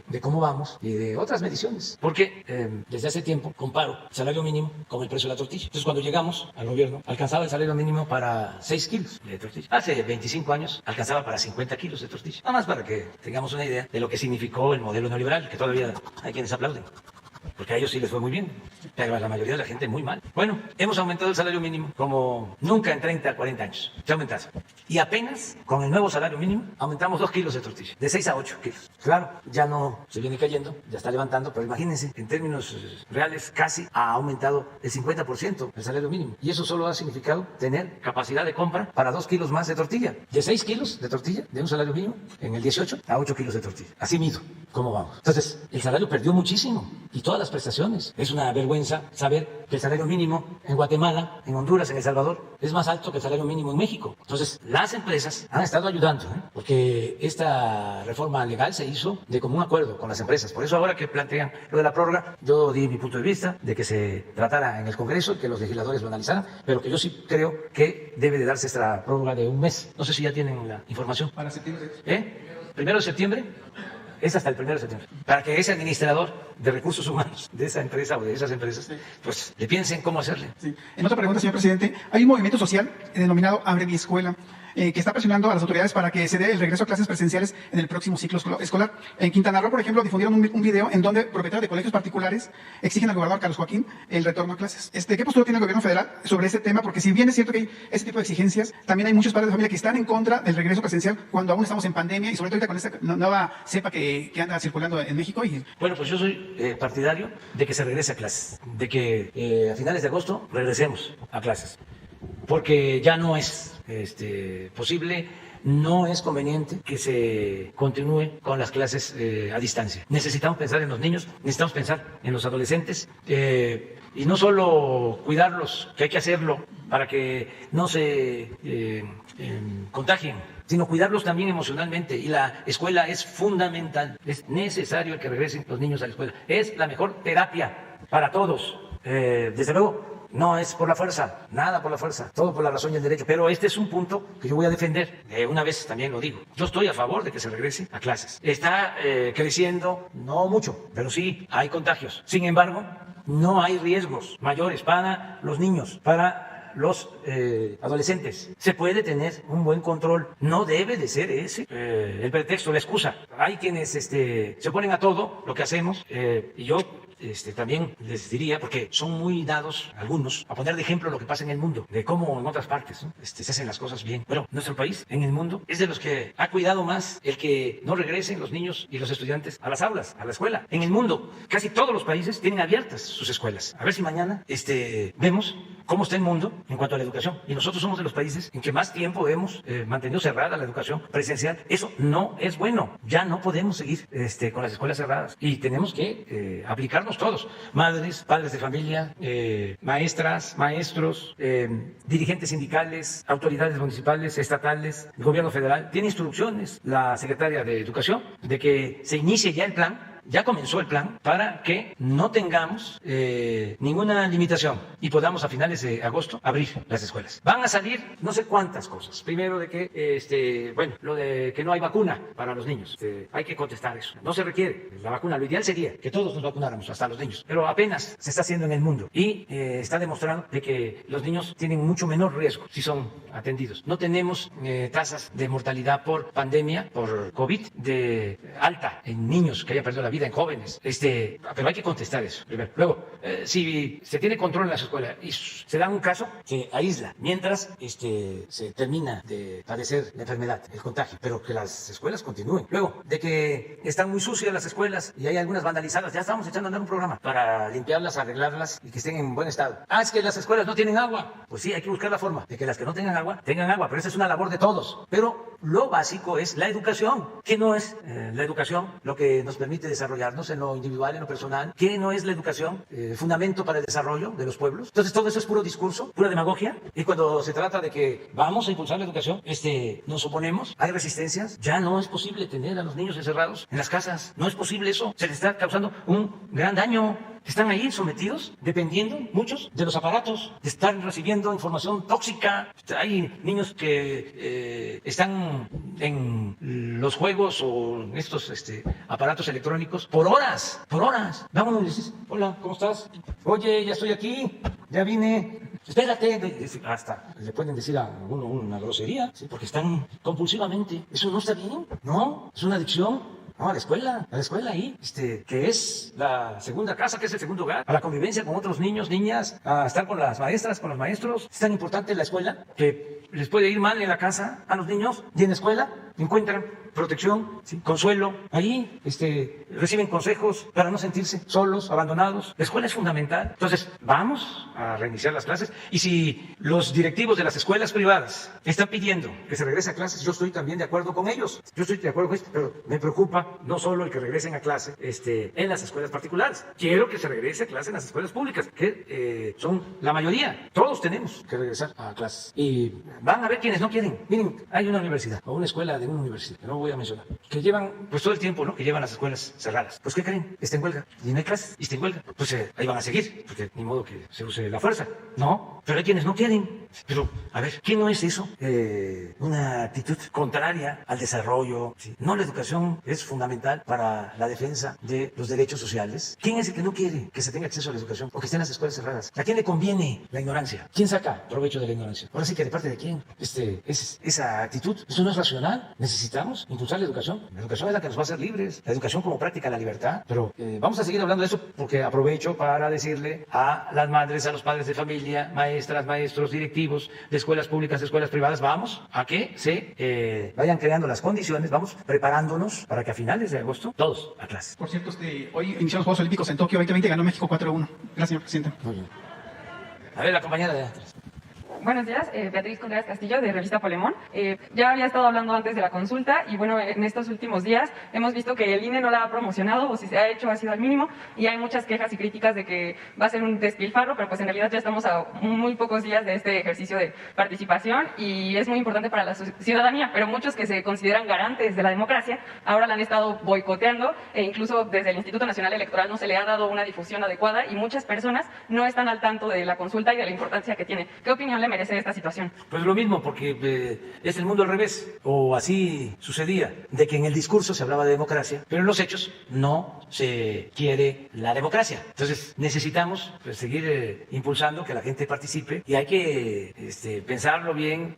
de cómo vamos y de otras mediciones, porque desde hace tiempo comparo el salario mínimo con el precio de la tortilla. Entonces, cuando llegamos al gobierno, alcanzaba el salario mínimo para 6 kilos de tortilla. Hace 25 años alcanzaba para 50 kilos de tortilla. Nada más para que tengamos una idea de lo que significó el modelo neoliberal, que todavía hay quienes aplauden. porque a ellos sí les fue muy bien, pero a la mayoría de la gente muy mal. Bueno, hemos aumentado el salario mínimo como nunca en 30, 40 años. Se ha aumentado. Y apenas con el nuevo salario mínimo aumentamos 2 kilos de tortilla, de 6 a 8 kilos. Claro, ya no se viene cayendo, ya está levantando, pero imagínense, en términos reales casi ha aumentado el 50% el salario mínimo. Y eso solo ha significado tener capacidad de compra para 2 kilos más de tortilla. De 6 kilos de tortilla, de un salario mínimo, en el 18 a 8 kilos de tortilla. Así mido cómo vamos. Entonces, el salario perdió muchísimo y todas las prestaciones. Es una vergüenza saber que el salario mínimo en Guatemala, en Honduras, en El Salvador, es más alto que el salario mínimo en México. Entonces, las empresas han estado ayudando, porque esta reforma legal se hizo de común acuerdo con las empresas. Por eso ahora que plantean lo de la prórroga, yo di mi punto de vista de que se tratara en el Congreso y que los legisladores lo analizaran, pero que yo sí creo que debe de darse esta prórroga de un mes. No sé si ya tienen la información. Para septiembre. ¿Primero de septiembre? Es hasta el 1 de septiembre. Para que ese administrador de recursos humanos de esa empresa o de esas empresas, pues le piensen cómo hacerle. Sí. En otra pregunta, señor presidente, hay un movimiento social denominado Abre mi Escuela, que está presionando a las autoridades para que se dé el regreso a clases presenciales en el próximo ciclo escolar. En Quintana Roo, por ejemplo, difundieron un video en donde propietarios de colegios particulares exigen al gobernador Carlos Joaquín el retorno a clases. ¿Qué postura tiene el gobierno federal sobre este tema? Porque si bien es cierto que hay ese tipo de exigencias, también hay muchos padres de familia que están en contra del regreso presencial cuando aún estamos en pandemia y sobre todo ahorita con esta nueva cepa que anda circulando en México. Bueno, pues yo soy partidario de que se regrese a clases, de que a finales de agosto regresemos a clases, porque ya no es posible, no es conveniente que se continúe con las clases a distancia. Necesitamos pensar en los niños, necesitamos pensar en los adolescentes y no solo cuidarlos, que hay que hacerlo para que no se contagien, sino cuidarlos también emocionalmente. Y la escuela es fundamental, es necesario que regresen los niños a la escuela. Es la mejor terapia para todos, desde luego. No es por la fuerza, nada por la fuerza, todo por la razón y el derecho. Pero este es un punto que yo voy a defender. Una vez también lo digo. Yo estoy a favor de que se regrese a clases. Está creciendo, no mucho, pero sí hay contagios. Sin embargo, no hay riesgos mayores para los niños, para los adolescentes. Se puede tener un buen control. No debe de ser ese el pretexto, la excusa. Hay quienes se oponen a todo lo que hacemos y yo también les diría, porque son muy dados algunos a poner de ejemplo lo que pasa en el mundo, de cómo en otras partes, ¿no? Se hacen las cosas bien. Bueno, nuestro país en el mundo es de los que ha cuidado más el que no regresen los niños y los estudiantes a las aulas, a la escuela. En el mundo, casi todos los países tienen abiertas sus escuelas. A ver si mañana vemos cómo está el mundo en cuanto a la educación. Y nosotros somos de los países en que más tiempo hemos mantenido cerrada la educación presencial. Eso no es bueno. Ya no podemos seguir con las escuelas cerradas. Y tenemos que aplicarnos todos. Madres, padres de familia, maestras, maestros, dirigentes sindicales, autoridades municipales, estatales, el gobierno federal. Tiene instrucciones la secretaria de Educación de que se inicie ya el plan. Ya comenzó el plan para que no tengamos ninguna limitación y podamos a finales de agosto abrir las escuelas. Van a salir no sé cuántas cosas. Primero de que, lo de que no hay vacuna para los niños. Hay que contestar eso. No se requiere la vacuna. Lo ideal sería que todos nos vacunáramos, hasta los niños. Pero apenas se está haciendo en el mundo y está demostrado de que los niños tienen mucho menor riesgo si son atendidos. No tenemos tasas de mortalidad por pandemia, por COVID, de alta en niños que hayan perdido la vida, en jóvenes, pero hay que contestar eso primero. Luego, si se tiene control en las escuelas y se da un caso, se aísla mientras se termina de padecer la enfermedad, el contagio, pero que las escuelas continúen. Luego, de que están muy sucias las escuelas y hay algunas vandalizadas, ya estamos echando a andar un programa para limpiarlas, arreglarlas y que estén en buen estado. Es que las escuelas no tienen agua. Pues sí, hay que buscar la forma de que las que no tengan agua, pero esa es una labor de todos. Pero lo básico es la educación. ¿Qué no es la educación? Lo que nos permite desarrollarnos en lo individual, en lo personal. ¿Qué no es la educación? Fundamento para el desarrollo de los pueblos. Entonces todo eso es puro discurso, pura demagogia. Y cuando se trata de que vamos a impulsar la educación, nos oponemos, hay resistencias. Ya no es posible tener a los niños encerrados en las casas. No es posible eso. Se les está causando un gran daño. Están ahí sometidos, dependiendo muchos de los aparatos, están recibiendo información tóxica. Hay niños que están en los juegos o en estos aparatos electrónicos por horas. Vámonos y dices, hola, ¿cómo estás? Oye, ya estoy aquí, ya vine. Espérate, hasta le pueden decir a uno una grosería, ¿sí? Porque están compulsivamente. ¿Eso no está bien? No, es una adicción. No, a la escuela ahí, que es la segunda casa, que es el segundo hogar, a la convivencia con otros niños, niñas, a estar con las maestras, con los maestros. Es tan importante la escuela que les puede ir mal en la casa a los niños y en la escuela encuentran protección, ¿sí?, consuelo. Ahí reciben consejos para no sentirse solos, abandonados. La escuela es fundamental. Entonces, vamos a reiniciar las clases. Y si los directivos de las escuelas privadas están pidiendo que se regrese a clases, yo estoy también de acuerdo con ellos. Yo estoy de acuerdo con esto, pero me preocupa no solo el que regresen a clase en las escuelas particulares. Quiero que se regrese a clase en las escuelas públicas, que son la mayoría. Todos tenemos que regresar a clases. Y van a ver quienes no quieren. Miren, hay una universidad o una escuela de una universidad, que no voy a mencionar, que llevan pues todo el tiempo, ¿no?, que llevan las escuelas cerradas. Pues ¿qué creen? Está en huelga y no hay clases y está en huelga. Pues ahí van a seguir, porque ni modo que se use la fuerza. No, pero hay quienes no quieren. Pero a ver, ¿qué no es eso? Una actitud contraria al desarrollo, ¿sí? No, la educación es fundamental para la defensa de los derechos sociales. ¿Quién es el que no quiere que se tenga acceso a la educación o que estén las escuelas cerradas? ¿A quién le conviene la ignorancia? ¿Quién saca provecho de la ignorancia? Ahora sí que de parte de quién esa actitud. Eso no es racional. Necesitamos impulsar la educación. La educación es la que nos va a hacer libres. La educación como práctica de la libertad. Pero vamos a seguir hablando de eso porque aprovecho para decirle a las madres, a los padres de familia, maestras, maestros, directivos de escuelas públicas, de escuelas privadas, vamos a que se vayan creando las condiciones, vamos preparándonos para que a finales de agosto todos a clase. Por cierto, hoy iniciaron los Juegos Olímpicos en Tokio 2020, ganó México 4-1. Gracias, señor presidente. Muy bien. A ver, la compañera de atrás. Buenos días, Beatriz Contreras Castillo, de Revista Polemón. Ya había estado hablando antes de la consulta y bueno, en estos últimos días hemos visto que el INE no la ha promocionado, o si se ha hecho ha sido al mínimo, y hay muchas quejas y críticas de que va a ser un despilfarro, pero pues en realidad ya estamos a muy pocos días de este ejercicio de participación y es muy importante para la ciudadanía, pero muchos que se consideran garantes de la democracia ahora la han estado boicoteando e incluso desde el Instituto Nacional Electoral no se le ha dado una difusión adecuada y muchas personas no están al tanto de la consulta y de la importancia que tiene. ¿Qué opinión le merece esta situación? Pues lo mismo, porque es el mundo al revés, o así sucedía, de que en el discurso se hablaba de democracia, pero en los hechos no se quiere la democracia. Entonces necesitamos seguir impulsando que la gente participe y hay que pensarlo bien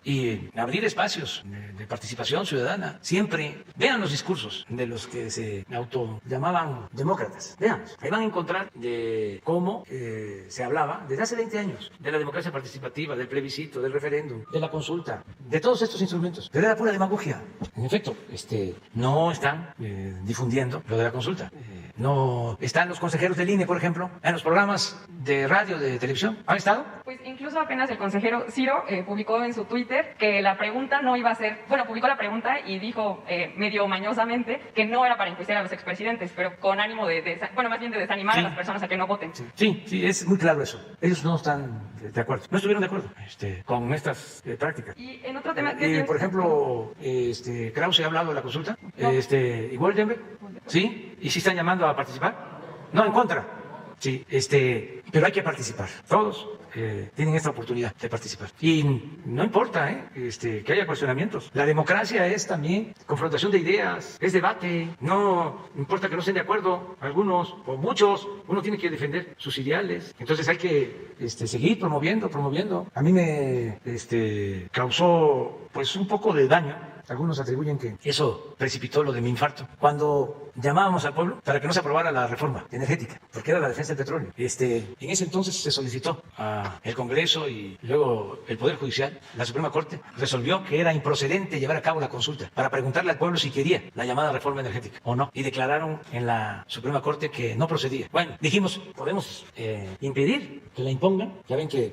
y abrir espacios de participación ciudadana. Siempre vean los discursos de los que se auto llamaban demócratas. Vean, ahí van a encontrar de cómo se hablaba desde hace 20 años de la democracia participativa, del plebiscito, del referéndum, de la consulta, de todos estos instrumentos. Pero era pura demagogia. En efecto, no están difundiendo lo de la consulta. No están los consejeros del INE, por ejemplo, en los programas de radio, de televisión. ¿Han estado? Pues incluso apenas el consejero Ciro publicó en su Twitter que la pregunta no iba a ser, bueno, publicó la pregunta y dijo medio mañosamente que no era para enjuiciar a los expresidentes, pero con ánimo más bien de desanimar a las personas a que no voten. Sí, es muy claro eso. Ellos no están de acuerdo, no estuvieron de acuerdo con estas prácticas. Y en otro tema... por ejemplo, Krause ha hablado de la consulta, no. ¿Y Goldenberg? ¿Sí? ¿Y si están llamando a participar? No, en contra. Sí, pero hay que participar. Todos tienen esta oportunidad de participar. Y no importa que haya cuestionamientos. La democracia es también confrontación de ideas, es debate. No importa que no estén de acuerdo algunos o muchos. Uno tiene que defender sus ideales. Entonces hay que seguir promoviendo. A mí me causó pues un poco de daño. Algunos atribuyen que eso precipitó lo de mi infarto. Cuando llamábamos al pueblo para que no se aprobara la reforma energética, porque era la defensa del petróleo. En ese entonces se solicitó al Congreso y luego el Poder Judicial, la Suprema Corte, resolvió que era improcedente llevar a cabo la consulta para preguntarle al pueblo si quería la llamada reforma energética o no. Y declararon en la Suprema Corte que no procedía. Bueno, dijimos, podemos impedir que la impongan. Ya ven que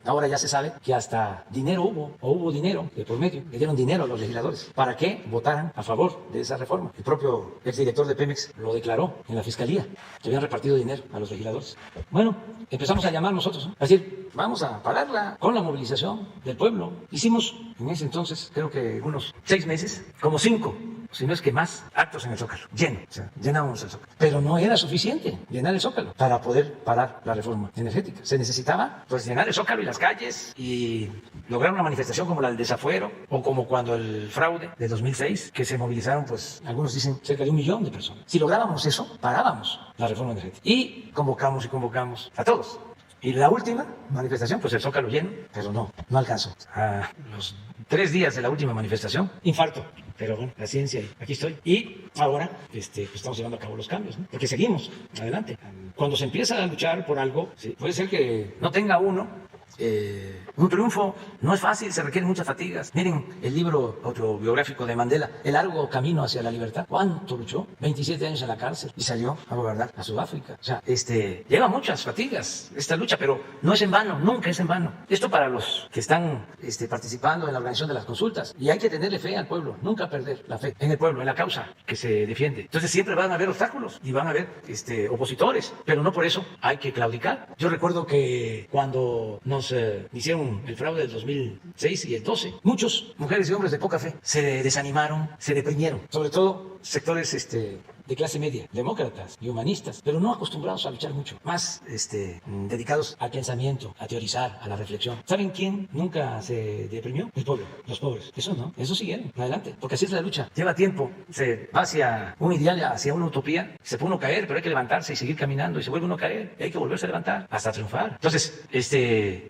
ahora ya se sabe que hasta dinero hubo dinero de por medio. Le dieron dinero a los legisladores para que votaran a favor de esa reforma. El propio exdirector de Pemex lo declaró en la Fiscalía, que habían repartido dinero a los legisladores. Bueno, empezamos a llamar nosotros, ¿no? A decir, vamos a pararla con la movilización del pueblo. Hicimos en ese entonces, creo que unos 6 meses, como 5, si no es que más, actos en el Zócalo, llenábamos el Zócalo. Pero no era suficiente llenar el Zócalo para poder parar la reforma energética. Se necesitaba pues llenar el Zócalo y las calles y lograr una manifestación como la del desafuero o como cuando el fraude de 2006, que se movilizaron, pues algunos dicen cerca de 1 millón de personas. Si lográbamos eso, parábamos la reforma energética. Y convocamos a todos Y la última manifestación, pues el Zócalo lleno, pero no alcanzó. A los 3 días de la última manifestación, infarto. Pero bueno, la ciencia, y aquí estoy. Y ahora pues estamos llevando a cabo los cambios, ¿no? Porque seguimos adelante. Cuando se empieza a luchar por algo, sí, puede ser que no tenga uno un triunfo, no es fácil, se requieren muchas fatigas. Miren el libro autobiográfico de Mandela, El largo camino hacia la libertad. ¿Cuánto luchó? 27 años en la cárcel y salió a gobernar a Sudáfrica. O sea, lleva muchas fatigas esta lucha, pero no es en vano, nunca es en vano. Esto para los que están participando en la organización de las consultas. Y hay que tenerle fe al pueblo, nunca perder la fe en el pueblo, en la causa que se defiende. Entonces siempre van a haber obstáculos y van a haber opositores, pero no por eso hay que claudicar. Yo recuerdo que cuando nos hicieron el fraude del 2006 y el 12, muchos mujeres y hombres de poca fe se desanimaron, se deprimieron, sobre todo sectores de clase media, demócratas y humanistas, pero no acostumbrados a luchar mucho, más dedicados al pensamiento, a teorizar, a la reflexión. ¿Saben quién nunca se deprimió? El pueblo, los pobres. Eso no, eso siguieron adelante, porque así es la lucha. Lleva tiempo, se va hacia un ideal, hacia una utopía, se puede uno caer, pero hay que levantarse y seguir caminando, y se vuelve uno a caer, y hay que volverse a levantar hasta triunfar. Entonces,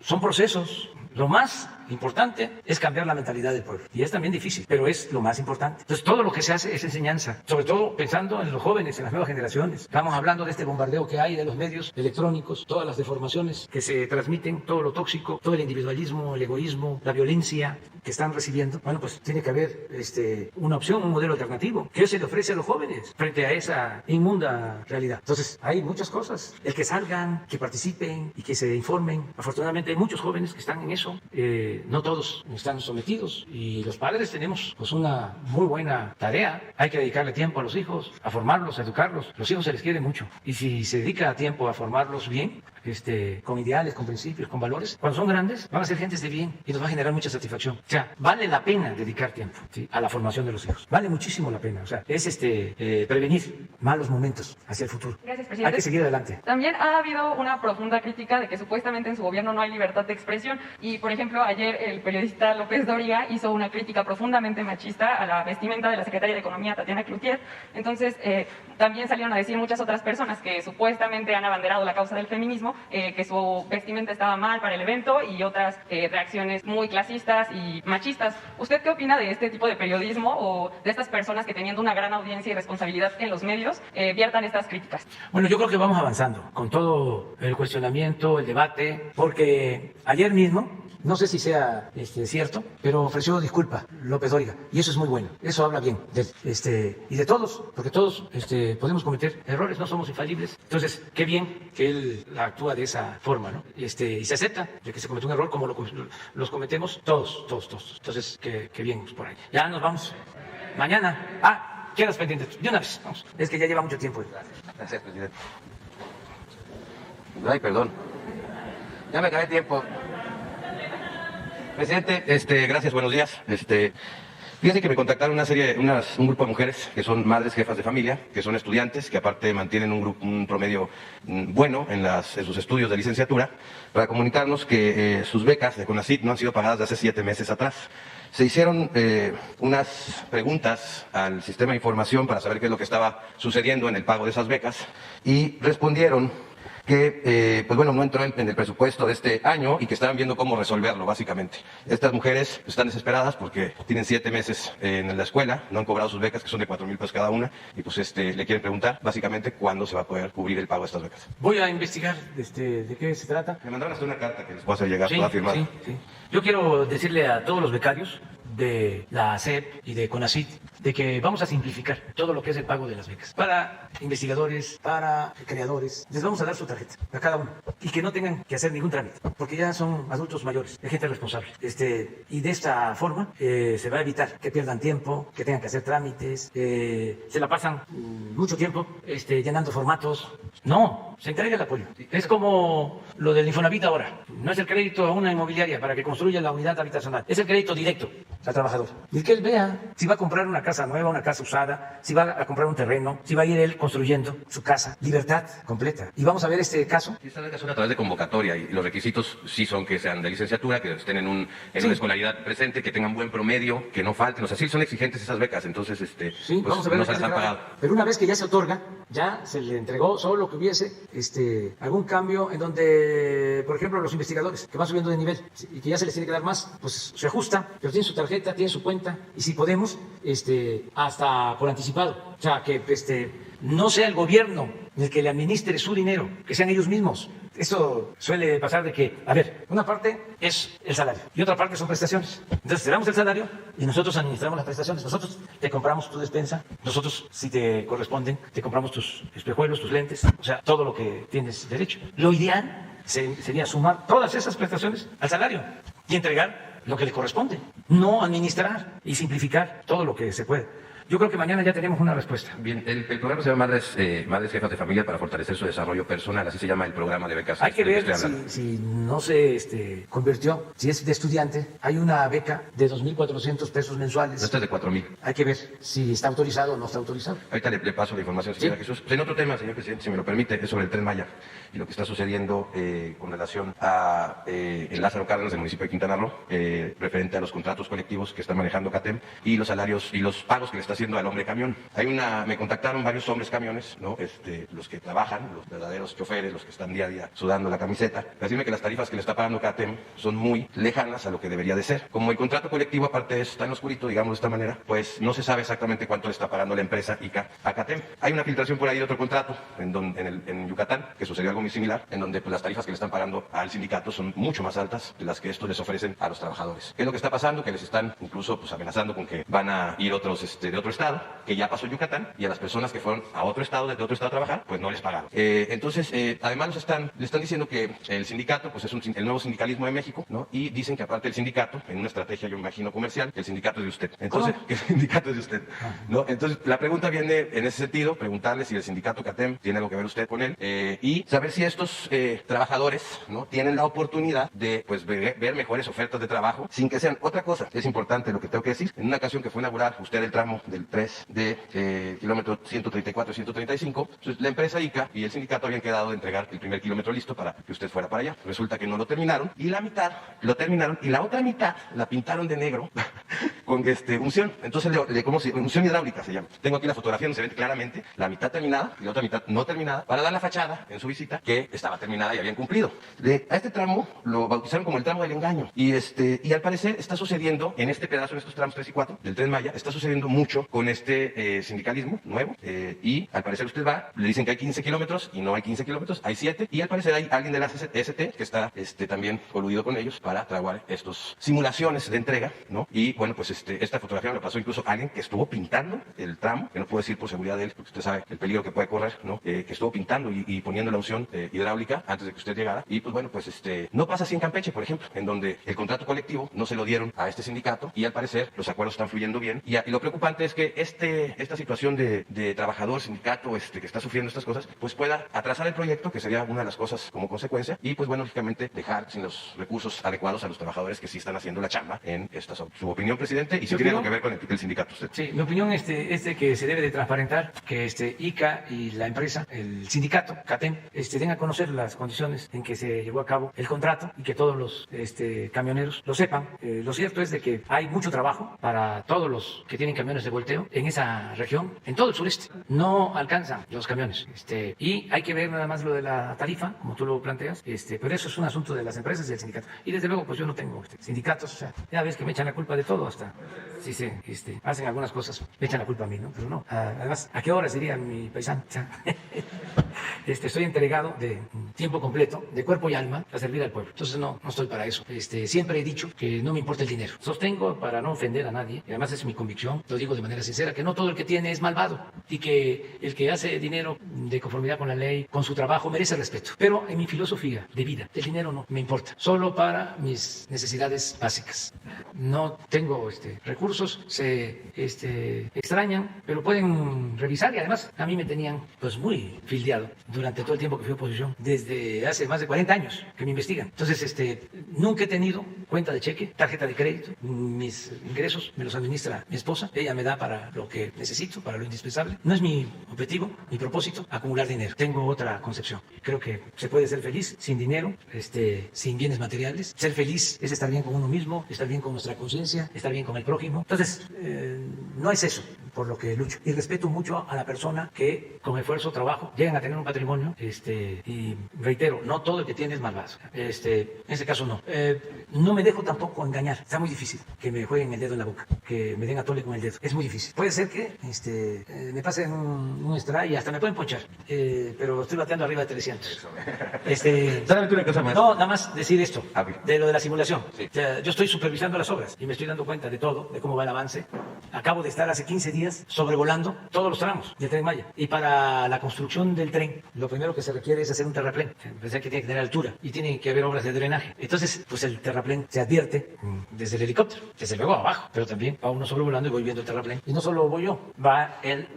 son procesos. Lo más importante es cambiar la mentalidad del pueblo. Y es también difícil, pero es lo más importante. Entonces, todo lo que se hace es enseñanza, sobre todo pensando en los jóvenes, en las nuevas generaciones. Estamos hablando de este bombardeo que hay de los medios electrónicos, todas las deformaciones que se transmiten, todo lo tóxico, todo el individualismo, el egoísmo, la violencia que están recibiendo. Bueno, pues tiene que haber una opción, un modelo alternativo. ¿Qué se le ofrece a los jóvenes frente a esa inmunda realidad? Entonces, hay muchas cosas. El que salgan, que participen y que se informen. Afortunadamente, hay muchos jóvenes que están en eso. No todos están sometidos y los padres tenemos pues una muy buena tarea. Hay que dedicarle tiempo a los hijos, a formarlos, a educarlos. Los hijos se les quiere mucho y si se dedica tiempo a formarlos bien, con ideales, con principios, con valores, cuando son grandes van a ser gentes de bien y nos va a generar mucha satisfacción. O sea, vale la pena dedicar tiempo, ¿sí?, a la formación de los hijos. Vale muchísimo la pena. O sea, es prevenir malos momentos hacia el futuro. Gracias, presidente. Hay que seguir adelante. También ha habido una profunda crítica de que supuestamente en su gobierno no hay libertad de expresión y, por ejemplo, ayer el periodista López Dóriga hizo una crítica profundamente machista a la vestimenta de la secretaria de Economía, Tatiana Cloutier. Entonces, también salieron a decir muchas otras personas que supuestamente han abanderado la causa del feminismo, que su vestimenta estaba mal para el evento y otras reacciones muy clasistas y machistas. ¿Usted qué opina de este tipo de periodismo o de estas personas que, teniendo una gran audiencia y responsabilidad en los medios, viertan estas críticas? Bueno, yo creo que vamos avanzando con todo el cuestionamiento, el debate, porque ayer mismo, no sé si sea cierto, pero ofreció disculpa López Dóriga, y eso es muy bueno, eso habla bien de él, y de todos, porque todos podemos cometer errores, no somos infalibles. Entonces, qué bien que él actúa de esa forma, ¿no? Y se acepta de que se cometió un error como los cometemos todos. Entonces, qué bien por ahí. Ya nos vamos. Mañana. Quedas pendiente. De una vez, vamos. Es que ya lleva mucho tiempo. Gracias, presidente. Ay, perdón. Ya me acabé tiempo. Presidente, gracias, buenos días. Fíjese que me contactaron un grupo de mujeres que son madres, jefas de familia, que son estudiantes, que aparte mantienen un promedio bueno en sus estudios de licenciatura, para comunicarnos que sus becas de CONACYT no han sido pagadas desde hace 7 meses atrás. Se hicieron unas preguntas al sistema de información para saber qué es lo que estaba sucediendo en el pago de esas becas y respondieron que pues bueno, no entró en el presupuesto de este año y que estaban viendo cómo resolverlo, básicamente. Estas mujeres están desesperadas porque tienen 7 meses en la escuela, no han cobrado sus becas, que son de 4,000 pesos cada una, y pues le quieren preguntar, básicamente, cuándo se va a poder cubrir el pago de estas becas. Voy a investigar de qué se trata. Me mandaron hasta una carta que les puedo hacer llegar, toda firmada. Sí. Yo quiero decirle a todos los becarios de la SEP y de CONACYT de que vamos a simplificar todo lo que es el pago de las becas. Para investigadores, para creadores, les vamos a dar su tarjeta a cada uno y que no tengan que hacer ningún trámite, porque ya son adultos mayores, es gente responsable. Y de esta forma se va a evitar que pierdan tiempo, que tengan que hacer trámites, se la pasan mucho tiempo llenando formatos. No, se entrega el apoyo. Es como lo del Infonavit ahora. No es el crédito a una inmobiliaria para que construya la unidad habitacional, es el crédito directo al trabajador. Y que él vea si va a comprar una casa nueva, una casa usada, si va a comprar un terreno, si va a ir él construyendo su casa. Libertad completa. Y vamos a ver este caso. Estas becas son a través de convocatoria y los requisitos sí son que sean de licenciatura, que estén en una escolaridad presente, que tengan buen promedio, que no falten. O sea, sí son exigentes esas becas, entonces sí, pues, vamos a ver no se las han pagado. Pero una vez que ya se otorga, ya se le entregó solo que hubiese algún cambio en donde, por ejemplo, los investigadores que van subiendo de nivel y que ya se les tiene que dar más, pues se ajusta, pero tienen su tarjeta, tienen su cuenta y si podemos, hasta por anticipado. O sea, que no sea el gobierno el que le administre su dinero, que sean ellos mismos. Esto suele pasar de que, a ver, una parte es el salario y otra parte son prestaciones. Entonces te damos el salario y nosotros administramos las prestaciones. Nosotros te compramos tu despensa, nosotros, si te corresponden, te compramos tus espejuelos, tus lentes, o sea, todo lo que tienes derecho. Lo ideal sería sumar todas esas prestaciones al salario y entregar lo que le corresponde, no administrar y simplificar todo lo que se puede. Yo creo que mañana ya tenemos una respuesta. Bien, el programa se llama Madres Jefas de Familia para fortalecer su desarrollo personal, así se llama el programa de becas. Hay que ver si no se convirtió, si es de estudiante, hay una beca de 2.400 pesos mensuales. No, esta es de 4.000. Hay que ver si está autorizado o no está autorizado. Ahorita le paso la información, señora Jesús. En otro tema, señor presidente, si me lo permite, es sobre el Tren Maya y lo que está sucediendo con relación a el Lázaro Cárdenas del municipio de Quintana Roo, referente a los contratos colectivos que está manejando CATEM y los salarios y los pagos que le está haciendo al hombre camión. Me contactaron varios hombres camiones, ¿no? Los que trabajan, los verdaderos choferes, los que están día a día sudando la camiseta, para decirme que las tarifas que le está pagando CATEM son muy lejanas a lo que debería de ser. Como el contrato colectivo aparte está en oscurito, digamos de esta manera, pues no se sabe exactamente cuánto le está pagando la empresa ICA a CATEM. Hay una filtración por ahí de otro contrato en Yucatán, que sucedió algo muy similar, en donde pues, las tarifas que le están pagando al sindicato son mucho más altas de las que estos les ofrecen a los trabajadores. ¿Qué es lo que está pasando? Que les están incluso pues, amenazando con que van a ir otros de otro estado, que ya pasó Yucatán, y a las personas que fueron a otro estado, de otro estado a trabajar, pues no les pagaron. Entonces, además le están diciendo que el sindicato, pues es el nuevo sindicalismo de México, ¿no? Y dicen que aparte del sindicato, en una estrategia, yo imagino, comercial, el sindicato es de usted. Entonces, que el sindicato es de usted, ¿no? Entonces, la pregunta viene en ese sentido, preguntarle si el sindicato CATEM tiene algo que ver usted con él, y saber si estos trabajadores, ¿no? Tienen la oportunidad de, pues, ver mejores ofertas de trabajo, sin que sean otra cosa. Es importante lo que tengo que decir. En una ocasión que fue a inaugurar usted el tramo del 3 de kilómetro 134 y 135, pues la empresa ICA y el sindicato habían quedado de entregar el primer kilómetro listo para que usted fuera para allá. Resulta que no lo terminaron y la mitad lo terminaron y la otra mitad la pintaron de negro con unción. Entonces, unción hidráulica se llama. Tengo aquí la fotografía donde se ve claramente la mitad terminada y la otra mitad no terminada para dar la fachada en su visita que estaba terminada y habían cumplido. A este tramo lo bautizaron como el tramo del engaño y al parecer está sucediendo en este pedazo, en estos tramos 3 y 4 del Tren Maya, está sucediendo mucho con sindicalismo nuevo y al parecer usted le dicen que hay 15 kilómetros y no hay 15 kilómetros, hay 7 y al parecer hay alguien de la ST que está también coludido con ellos para traguar estas simulaciones de entrega, ¿no? Y bueno, pues esta fotografía me la pasó incluso alguien que estuvo pintando el tramo, que no puedo decir por seguridad de él, porque usted sabe el peligro que puede correr, ¿no? Que estuvo pintando y poniendo la unción hidráulica antes de que usted llegara y pues bueno, pues no pasa así en Campeche, por ejemplo, en donde el contrato colectivo no se lo dieron a este sindicato y al parecer los acuerdos están fluyendo bien y lo preocupante es que esta situación de trabajador, sindicato, que está sufriendo estas cosas, pues pueda atrasar el proyecto, que sería una de las cosas como consecuencia, y pues bueno, lógicamente dejar sin los recursos adecuados a los trabajadores que sí están haciendo la chamba en estas obras. Su opinión, presidente, y si tiene algo que ver con el sindicato usted. Sí, mi opinión es de que se debe de transparentar, que ICA y la empresa, el sindicato, CATEM, den a conocer las condiciones en que se llevó a cabo el contrato y que todos los camioneros lo sepan. Lo cierto es de que hay mucho trabajo para todos los que tienen camiones de volteo en esa región, en todo el sureste. No alcanzan los camiones. Y hay que ver nada más lo de la tarifa, como tú lo planteas, pero eso es un asunto de las empresas y del sindicato. Y desde luego, pues yo no tengo sindicatos, o sea, ya ves que me echan la culpa de todo, hasta si se hacen algunas cosas, me echan la culpa a mí, ¿no? Pero no, además, ¿a qué horas diría mi paisano? O sea, estoy entregado de tiempo completo, de cuerpo y alma, a servir al pueblo. Entonces no estoy para eso. Siempre he dicho que no me importa el dinero. Sostengo, para no ofender a nadie, y además es mi convicción, lo digo de manera sincera, que no todo el que tiene es malvado y que el que hace dinero de conformidad con la ley, con su trabajo, merece respeto. Pero en mi filosofía de vida, el dinero no me importa, solo para mis necesidades básicas. No tengo recursos, se extrañan, pero pueden revisar y además a mí me tenían pues muy fildeado durante todo el tiempo que fui oposición, desde hace más de 40 años que me investigan. Entonces, nunca he tenido cuenta de cheque, tarjeta de crédito, mis ingresos me los administra mi esposa, ella me da para lo que necesito, para lo indispensable. No es mi objetivo, mi propósito, acumular dinero. Tengo otra concepción. Creo que se puede ser feliz sin dinero, sin bienes materiales. Ser feliz es estar bien con uno mismo, estar bien con nuestra conciencia, estar bien con el prójimo. Entonces, no es eso. por lo que lucho. Y respeto mucho a la persona que con esfuerzo, trabajo, llegan a tener un patrimonio, y reitero, no todo el que tiene es malvado. En ese caso no. No me dejo tampoco engañar. Está muy difícil que me jueguen el dedo en la boca, que me den a tole con el dedo. Es muy difícil. Puede ser que me pasen un extra y hasta me pueden ponchar, pero estoy bateando arriba de 300. Solamente una cosa más. No, nada más decir esto, Okay. de lo de la simulación. Sí. O sea, yo estoy supervisando las obras y me estoy dando cuenta de todo, de cómo va el avance. Acabo de estar hace 15 días sobrevolando todos los tramos del Tren Maya. Y para la construcción del tren, lo primero que se requiere es hacer un terraplén. Pensé que tiene que tener altura y tiene que haber obras de drenaje. Entonces, pues el terraplén se advierte desde el helicóptero, desde luego abajo, pero también va uno sobrevolando y voy viendo el terraplén. Y no solo voy yo, va el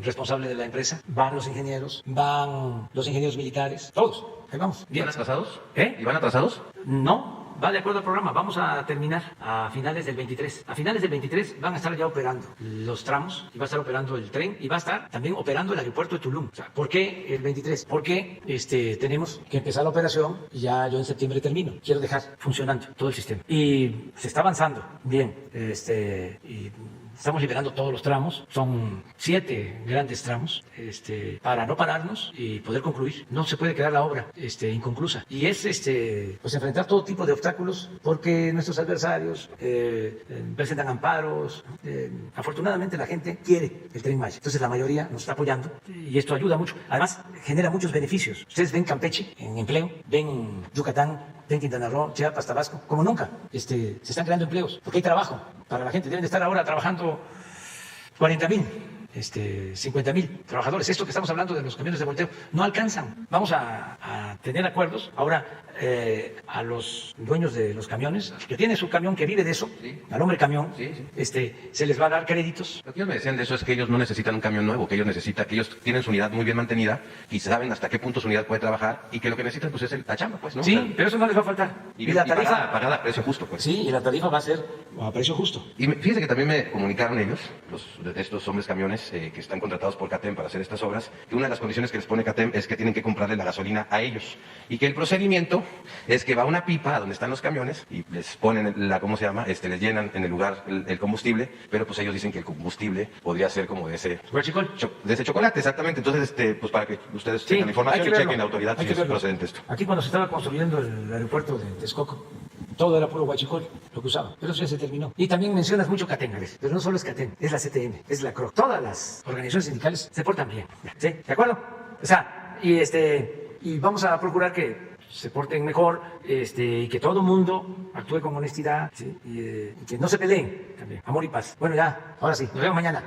responsable de la empresa, van los ingenieros militares, todos. Ahí vamos. ¿Y van atrasados? ¿Eh? ¿Y van atrasados? No, va de acuerdo al programa. Vamos a terminar a finales del 23. A finales del 23 van a estar ya operando los tramos, y va a estar operando el tren, y va a estar también operando el aeropuerto de Tulum. O sea, ¿por qué el 23? Porque tenemos que empezar la operación y ya yo en septiembre termino. Quiero dejar funcionando todo el sistema. Y se está avanzando bien. Y estamos liberando todos los tramos, son 7 grandes tramos, para no pararnos y poder concluir. No se puede quedar la obra inconclusa. Y es pues enfrentar todo tipo de obstáculos, porque nuestros adversarios presentan amparos. Afortunadamente la gente quiere el Tren Maya, entonces la mayoría nos está apoyando y esto ayuda mucho. Además genera muchos beneficios. Ustedes ven Campeche en empleo, ven Yucatán, ven Quintana Roo, Chiapas, Tabasco, como nunca. Se están creando empleos, porque hay trabajo para la gente. Deben de estar ahora trabajando 40,000, 50,000 trabajadores. Esto que estamos hablando de los camiones de volteo no alcanzan. Vamos a tener acuerdos ahora a los dueños de los camiones, que tienen su camión, que vive de eso, Sí. al hombre camión, Sí. se les va a dar créditos. Lo que ellos me decían de eso es que ellos no necesitan un camión nuevo, que ellos tienen su unidad muy bien mantenida y saben hasta qué punto su unidad puede trabajar y que lo que necesitan pues es la chamba, pues, ¿no? Sí, O sea, pero eso no les va a faltar. y la tarifa, pagada a precio justo, pues. sí, y la tarifa va a ser a precio justo. Y fíjense que también me comunicaron ellos, de estos hombres camiones que están contratados por CATEM para hacer estas obras, que una de las condiciones que les pone CATEM es que tienen que comprarle la gasolina a ellos. Y que el procedimiento es que va una pipa donde están los camiones y les ponen les llenan en el lugar el combustible, pero pues ellos dicen que el combustible podría ser como de ese Huachicol. de ese chocolate, exactamente. Entonces, pues para que ustedes Sí, tengan la información hay que y verlo, chequen la autoridad hay si que es verlo. procedente esto. Aquí cuando se estaba construyendo el aeropuerto de Texcoco, todo era puro huachicol, lo que usaba. Pero eso ya se terminó. Y también mencionas mucho CATEM, Alex, pero no solo es CATEM, es la CTM, es la CROC. Todas las organizaciones sindicales se portan bien. ¿Sí? ¿De acuerdo? O sea, y vamos a procurar que se porten mejor, y que todo el mundo actúe con honestidad, ¿sí? Y que no se peleen también. Amor y paz. Bueno, ya, ahora sí, nos vemos mañana.